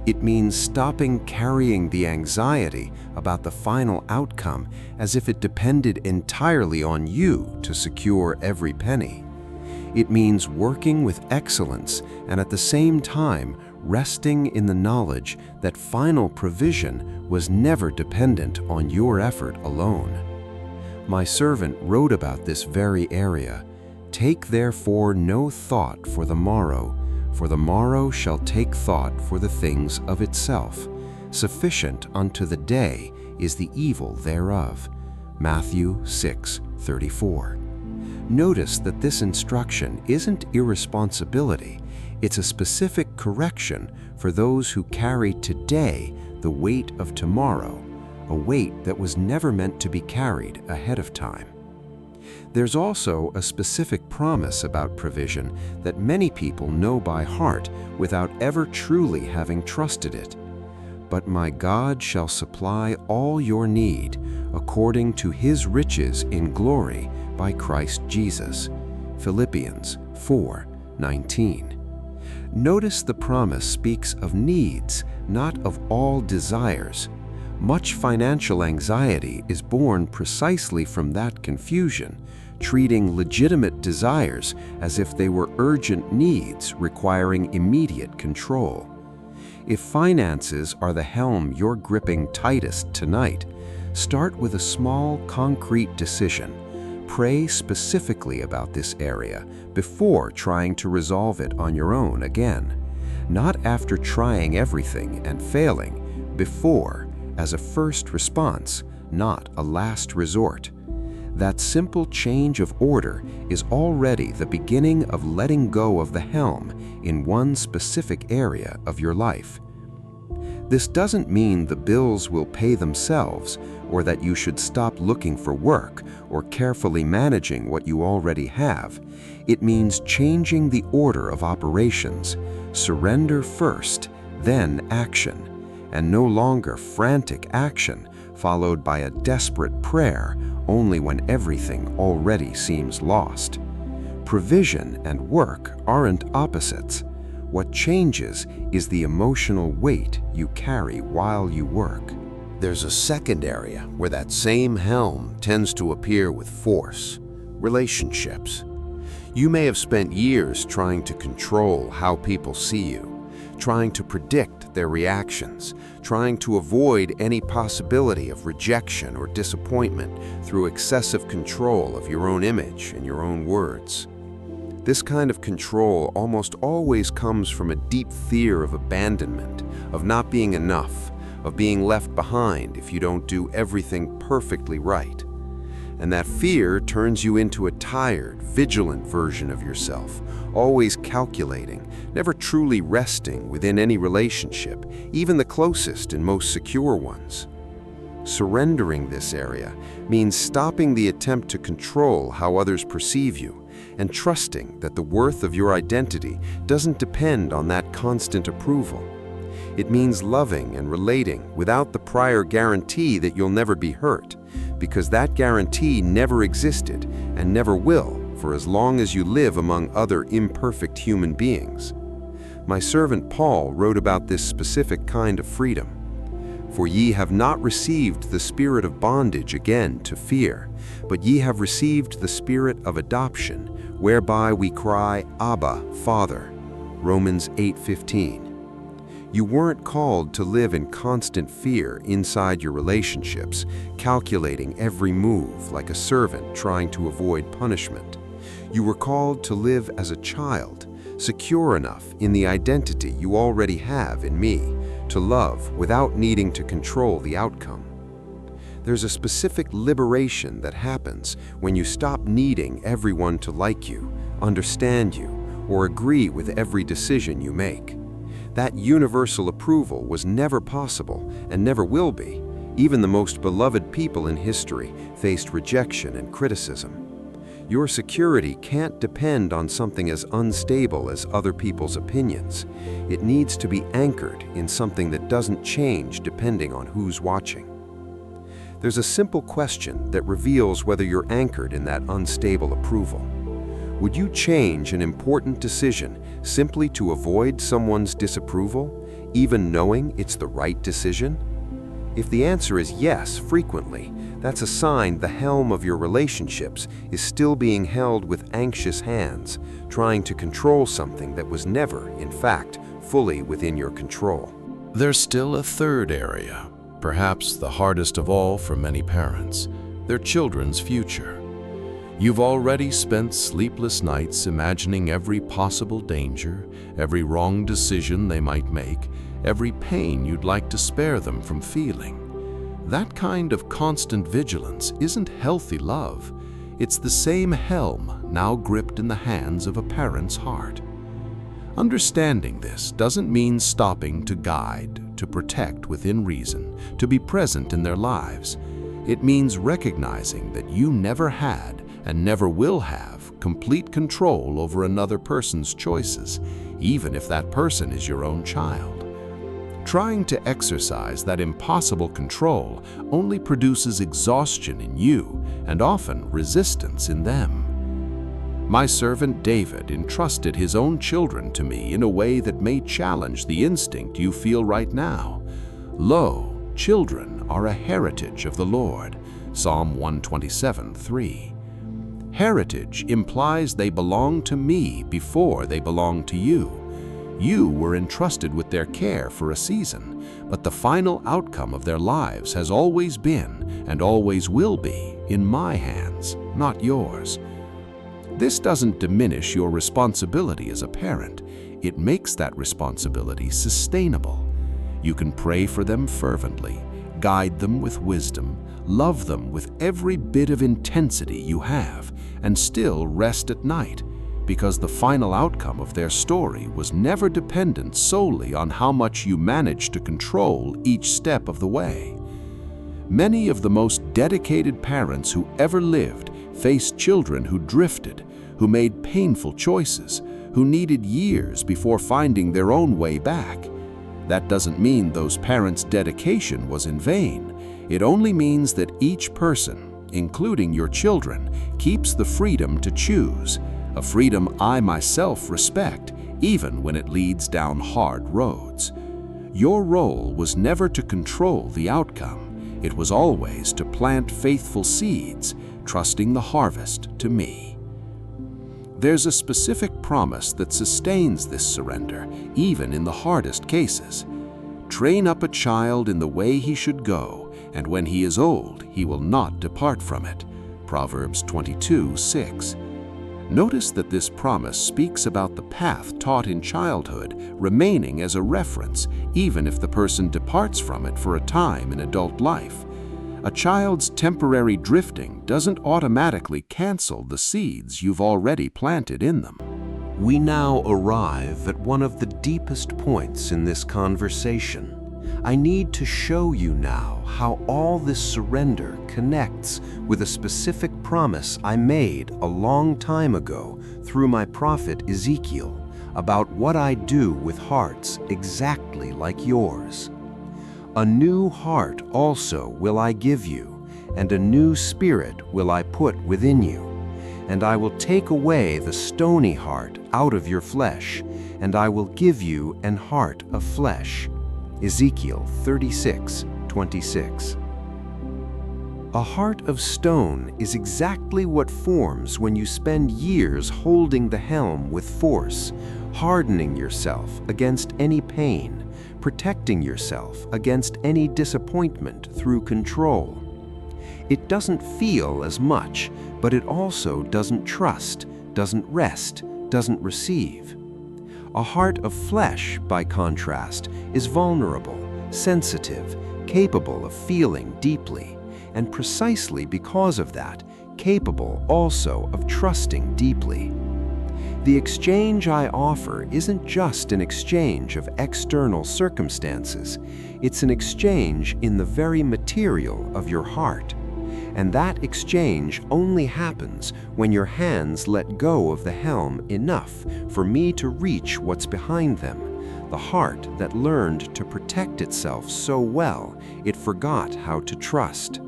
It means stopping carrying the anxiety about the final outcome as if it depended entirely on you to secure every penny. It means working with excellence and at the same time resting in the knowledge that final provision was never dependent on your effort alone. My servant wrote about this very area. Take therefore no thought for the morrow shall take thought for the things of itself. Sufficient unto the day is the evil thereof. Matthew 6:34. Notice that this instruction isn't irresponsibility, it's a specific correction for those who carry today the weight of tomorrow, a weight that was never meant to be carried ahead of time. There's also a specific promise about provision that many people know by heart without ever truly having trusted it. But my God shall supply all your need according to his riches in glory by Christ Jesus. Philippians 4:19. Notice the promise speaks of needs, not of all desires. Much financial anxiety is born precisely from that confusion, treating legitimate desires as if they were urgent needs requiring immediate control. If finances are the helm you're gripping tightest tonight, start with a small, concrete decision. Pray specifically about this area before trying to resolve it on your own again. Not after trying everything and failing, before, as a first response, not a last resort. That simple change of order is already the beginning of letting go of the helm in one specific area of your life. This doesn't mean the bills will pay themselves, or that you should stop looking for work or carefully managing what you already have. It means changing the order of operations, surrender first, then action, and no longer frantic action followed by a desperate prayer only when everything already seems lost. Provision and work aren't opposites. What changes is the emotional weight you carry while you work. There's a second area where that same helm tends to appear with force: relationships. You may have spent years trying to control how people see you, trying to predict their reactions, trying to avoid any possibility of rejection or disappointment through excessive control of your own image and your own words. This kind of control almost always comes from a deep fear of abandonment, of not being enough, of being left behind if you don't do everything perfectly right. And that fear turns you into a tired, vigilant version of yourself, always calculating, never truly resting within any relationship, even the closest and most secure ones. Surrendering this area means stopping the attempt to control how others perceive you and trusting that the worth of your identity doesn't depend on that constant approval. It means loving and relating without the prior guarantee that you'll never be hurt, because that guarantee never existed and never will for as long as you live among other imperfect human beings. My servant Paul wrote about this specific kind of freedom. For ye have not received the spirit of bondage again to fear, but ye have received the spirit of adoption, whereby we cry, Abba, Father. Romans 8:15. You weren't called to live in constant fear inside your relationships, calculating every move like a servant trying to avoid punishment. You were called to live as a child, secure enough in the identity you already have in me, to love without needing to control the outcome. There's a specific liberation that happens when you stop needing everyone to like you, understand you, or agree with every decision you make. That universal approval was never possible and never will be. Even the most beloved people in history faced rejection and criticism. Your security can't depend on something as unstable as other people's opinions. It needs to be anchored in something that doesn't change depending on who's watching. There's a simple question that reveals whether you're anchored in that unstable approval. Would you change an important decision simply to avoid someone's disapproval, even knowing it's the right decision? If the answer is yes frequently, that's a sign the helm of your relationships is still being held with anxious hands, trying to control something that was never, in fact, fully within your control. There's still a third area, perhaps the hardest of all for many parents, their children's future. You've already spent sleepless nights imagining every possible danger, every wrong decision they might make, every pain you'd like to spare them from feeling. That kind of constant vigilance isn't healthy love. It's the same helm now gripped in the hands of a parent's heart. Understanding this doesn't mean stopping to guide, to protect within reason, to be present in their lives. It means recognizing that you never had and never will have complete control over another person's choices, even if that person is your own child. Trying to exercise that impossible control only produces exhaustion in you and often resistance in them. My servant David entrusted his own children to me in a way that may challenge the instinct you feel right now. Lo, children are a heritage of the Lord, Psalm 127:3. Heritage implies they belong to me before they belong to you. You were entrusted with their care for a season, but the final outcome of their lives has always been and always will be in my hands, not yours. This doesn't diminish your responsibility as a parent. It makes that responsibility sustainable. You can pray for them fervently, guide them with wisdom, love them with every bit of intensity you have, and still rest at night, because the final outcome of their story was never dependent solely on how much you managed to control each step of the way. Many of the most dedicated parents who ever lived faced children who drifted, who made painful choices, who needed years before finding their own way back. That doesn't mean those parents' dedication was in vain. It only means that each person, including your children, keeps the freedom to choose, a freedom I myself respect, even when it leads down hard roads. Your role was never to control the outcome. It was always to plant faithful seeds, trusting the harvest to me. There's a specific promise that sustains this surrender, even in the hardest cases. Train up a child in the way he should go, and when he is old, he will not depart from it. Proverbs 22:6. Notice that this promise speaks about the path taught in childhood remaining as a reference, even if the person departs from it for a time in adult life. A child's temporary drifting doesn't automatically cancel the seeds you've already planted in them. We now arrive at one of the deepest points in this conversation. I need to show you now how all this surrender connects with a specific promise I made a long time ago through my prophet Ezekiel about what I do with hearts exactly like yours. A new heart also will I give you, and a new spirit will I put within you. And I will take away the stony heart out of your flesh, and I will give you an heart of flesh. Ezekiel 36:26. A heart of stone is exactly what forms when you spend years holding the helm with force, hardening yourself against any pain, protecting yourself against any disappointment through control. It doesn't feel as much, but it also doesn't trust, doesn't rest, doesn't receive. A heart of flesh, by contrast, is vulnerable, sensitive, capable of feeling deeply, and precisely because of that, capable also of trusting deeply. The exchange I offer isn't just an exchange of external circumstances, it's an exchange in the very material of your heart. And that exchange only happens when your hands let go of the helm enough for me to reach what's behind them, the heart that learned to protect itself so well it forgot how to trust.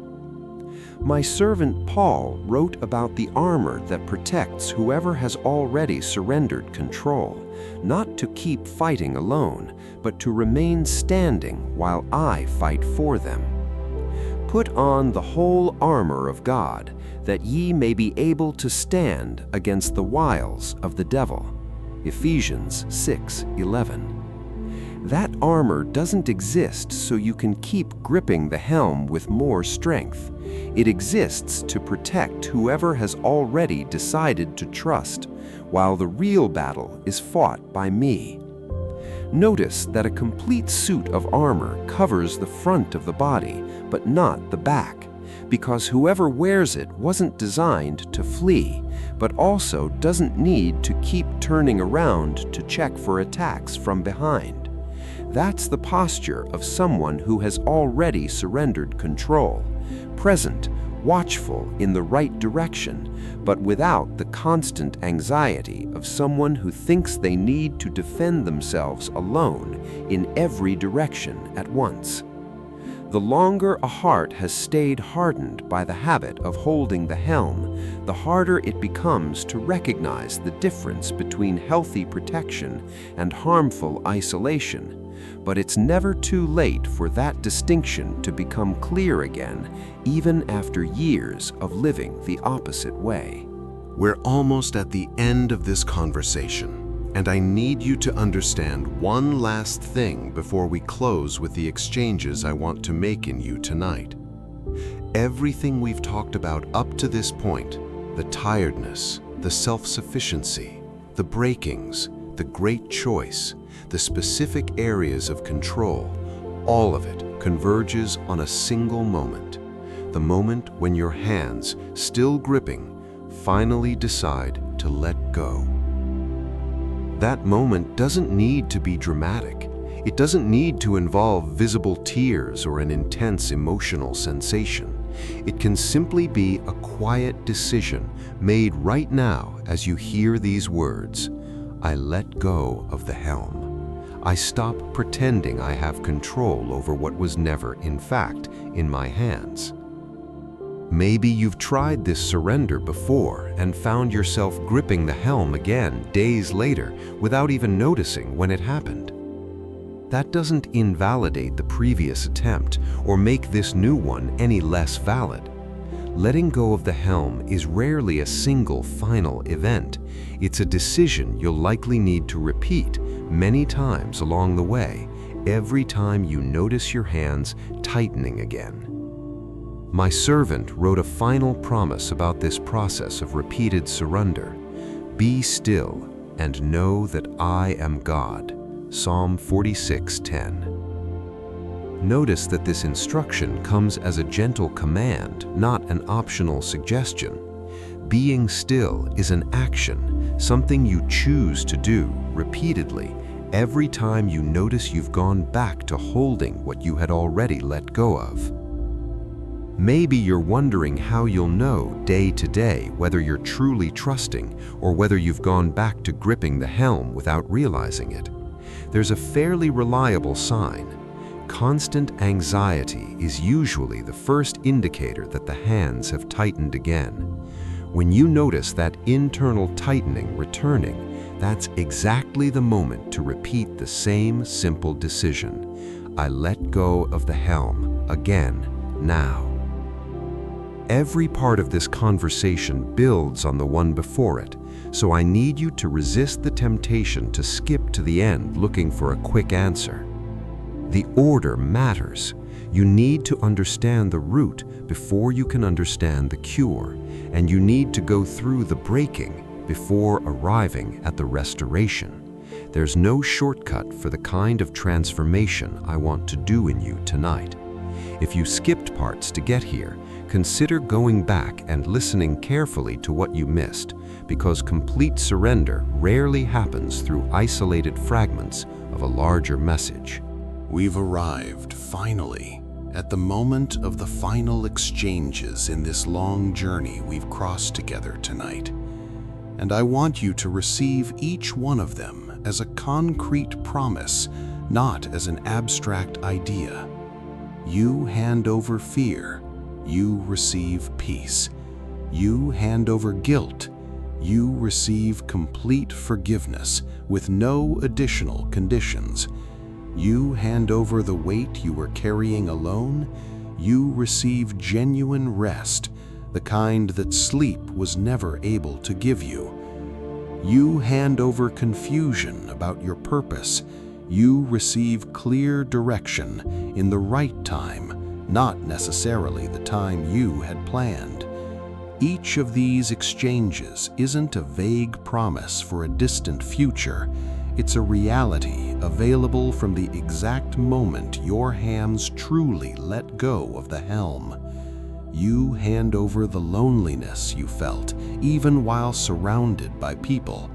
My servant Paul wrote about the armor that protects whoever has already surrendered control, not to keep fighting alone, but to remain standing while I fight for them. Put on the whole armor of God, that ye may be able to stand against the wiles of the devil. Ephesians 6:11. That armor doesn't exist so you can keep gripping the helm with more strength. It exists to protect whoever has already decided to trust, while the real battle is fought by me. Notice that a complete suit of armor covers the front of the body, but not the back, because whoever wears it wasn't designed to flee, but also doesn't need to keep turning around to check for attacks from behind. That's the posture of someone who has already surrendered control, present, watchful in the right direction, but without the constant anxiety of someone who thinks they need to defend themselves alone in every direction at once. The longer a heart has stayed hardened by the habit of holding the helm, the harder it becomes to recognize the difference between healthy protection and harmful isolation. But it's never too late for that distinction to become clear again, even after years of living the opposite way. We're almost at the end of this conversation, and I need you to understand one last thing before we close with the exchanges I want to make in you tonight. Everything we've talked about up to this point, the tiredness, the self-sufficiency, the breakings, the great choice, the specific areas of control, all of it converges on a single moment. The moment when your hands, still gripping, finally decide to let go. That moment doesn't need to be dramatic. It doesn't need to involve visible tears or an intense emotional sensation. It can simply be a quiet decision made right now as you hear these words: I let go of the helm. I stop pretending I have control over what was never, in fact, in my hands. Maybe you've tried this surrender before and found yourself gripping the helm again days later without even noticing when it happened. That doesn't invalidate the previous attempt or make this new one any less valid. Letting go of the helm is rarely a single final event. It's a decision you'll likely need to repeat many times along the way, every time you notice your hands tightening again. My servant wrote a final promise about this process of repeated surrender. Be still and know that I am God. Psalm 46:10. Notice that this instruction comes as a gentle command, not an optional suggestion. Being still is an action, something you choose to do repeatedly every time you notice you've gone back to holding what you had already let go of. Maybe you're wondering how you'll know day to day whether you're truly trusting or whether you've gone back to gripping the helm without realizing it. There's a fairly reliable sign. Constant anxiety is usually the first indicator that the hands have tightened again. When you notice that internal tightening returning, that's exactly the moment to repeat the same simple decision. I let go of the helm again now. Every part of this conversation builds on the one before it, so I need you to resist the temptation to skip to the end looking for a quick answer. The order matters. You need to understand the root before you can understand the cure, and you need to go through the breaking before arriving at the restoration. There's no shortcut for the kind of transformation I want to do in you tonight. If you skipped parts to get here, consider going back and listening carefully to what you missed, because complete surrender rarely happens through isolated fragments of a larger message. We've arrived, finally, at the moment of the final exchanges in this long journey we've crossed together tonight. And I want you to receive each one of them as a concrete promise, not as an abstract idea. You hand over fear, you receive peace. You hand over guilt, you receive complete forgiveness with no additional conditions. You hand over the weight you were carrying alone, you receive genuine rest, the kind that sleep was never able to give you. You hand over confusion about your purpose, you receive clear direction in the right time, not necessarily the time you had planned. Each of these exchanges isn't a vague promise for a distant future. It's a reality available from the exact moment your hands truly let go of the helm. You hand over the loneliness you felt, even while surrounded by people.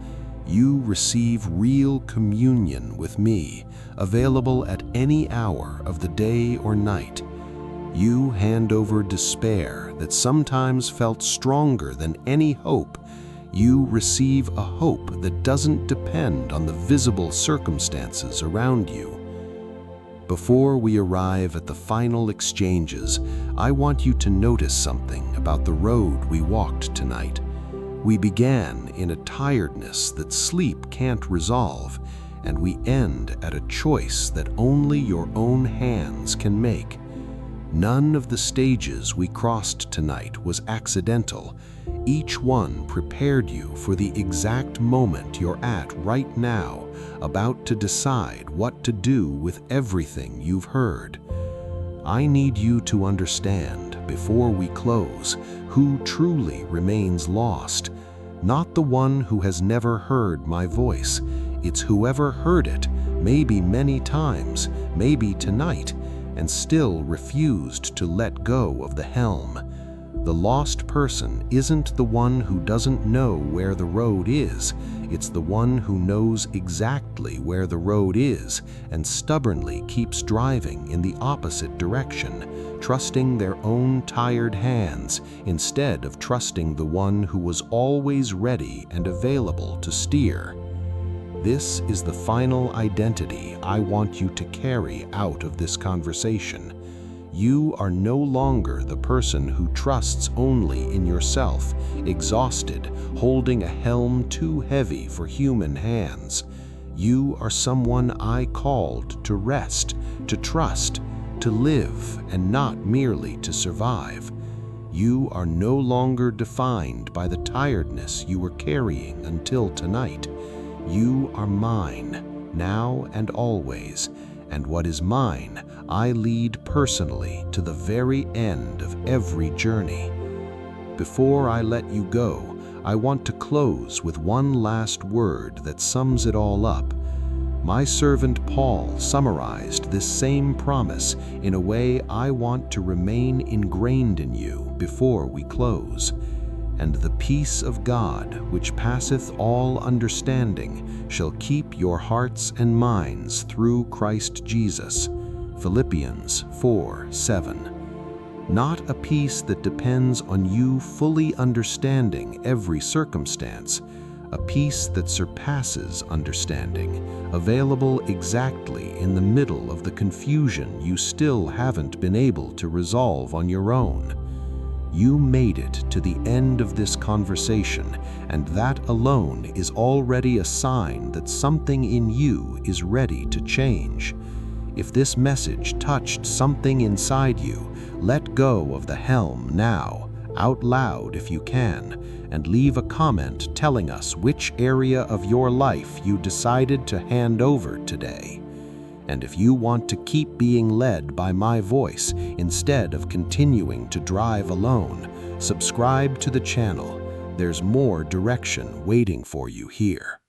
You receive real communion with me, available at any hour of the day or night. You hand over despair that sometimes felt stronger than any hope. You receive a hope that doesn't depend on the visible circumstances around you. Before we arrive at the final exchanges, I want you to notice something about the road we walked tonight. We began in a tiredness that sleep can't resolve, and we end at a choice that only your own hands can make. None of the stages we crossed tonight was accidental. Each one prepared you for the exact moment you're at right now, about to decide what to do with everything you've heard. I need you to understand, before we close, who truly remains lost. Not the one who has never heard my voice. It's whoever heard it, maybe many times, maybe tonight, and still refused to let go of the helm. The lost person isn't the one who doesn't know where the road is. It's the one who knows exactly where the road is and stubbornly keeps driving in the opposite direction, trusting their own tired hands instead of trusting the one who was always ready and available to steer. This is the final identity I want you to carry out of this conversation. You are no longer the person who trusts only in yourself, exhausted, holding a helm too heavy for human hands. You are someone I called to rest, to trust, to live, and not merely to survive. You are no longer defined by the tiredness you were carrying until tonight. You are mine, now and always, and what is mine, I lead personally to the very end of every journey. Before I let you go, I want to close with one last word that sums it all up. My servant Paul summarized this same promise in a way I want to remain ingrained in you before we close. And the peace of God, which passeth all understanding, shall keep your hearts and minds through Christ Jesus. Philippians 4:7. Not a peace that depends on you fully understanding every circumstance, a peace that surpasses understanding, available exactly in the middle of the confusion you still haven't been able to resolve on your own. You made it to the end of this conversation, and that alone is already a sign that something in you is ready to change. If this message touched something inside you, let go of the helm now, out loud if you can, and leave a comment telling us which area of your life you decided to hand over today. And if you want to keep being led by my voice instead of continuing to drive alone, subscribe to the channel. There's more direction waiting for you here.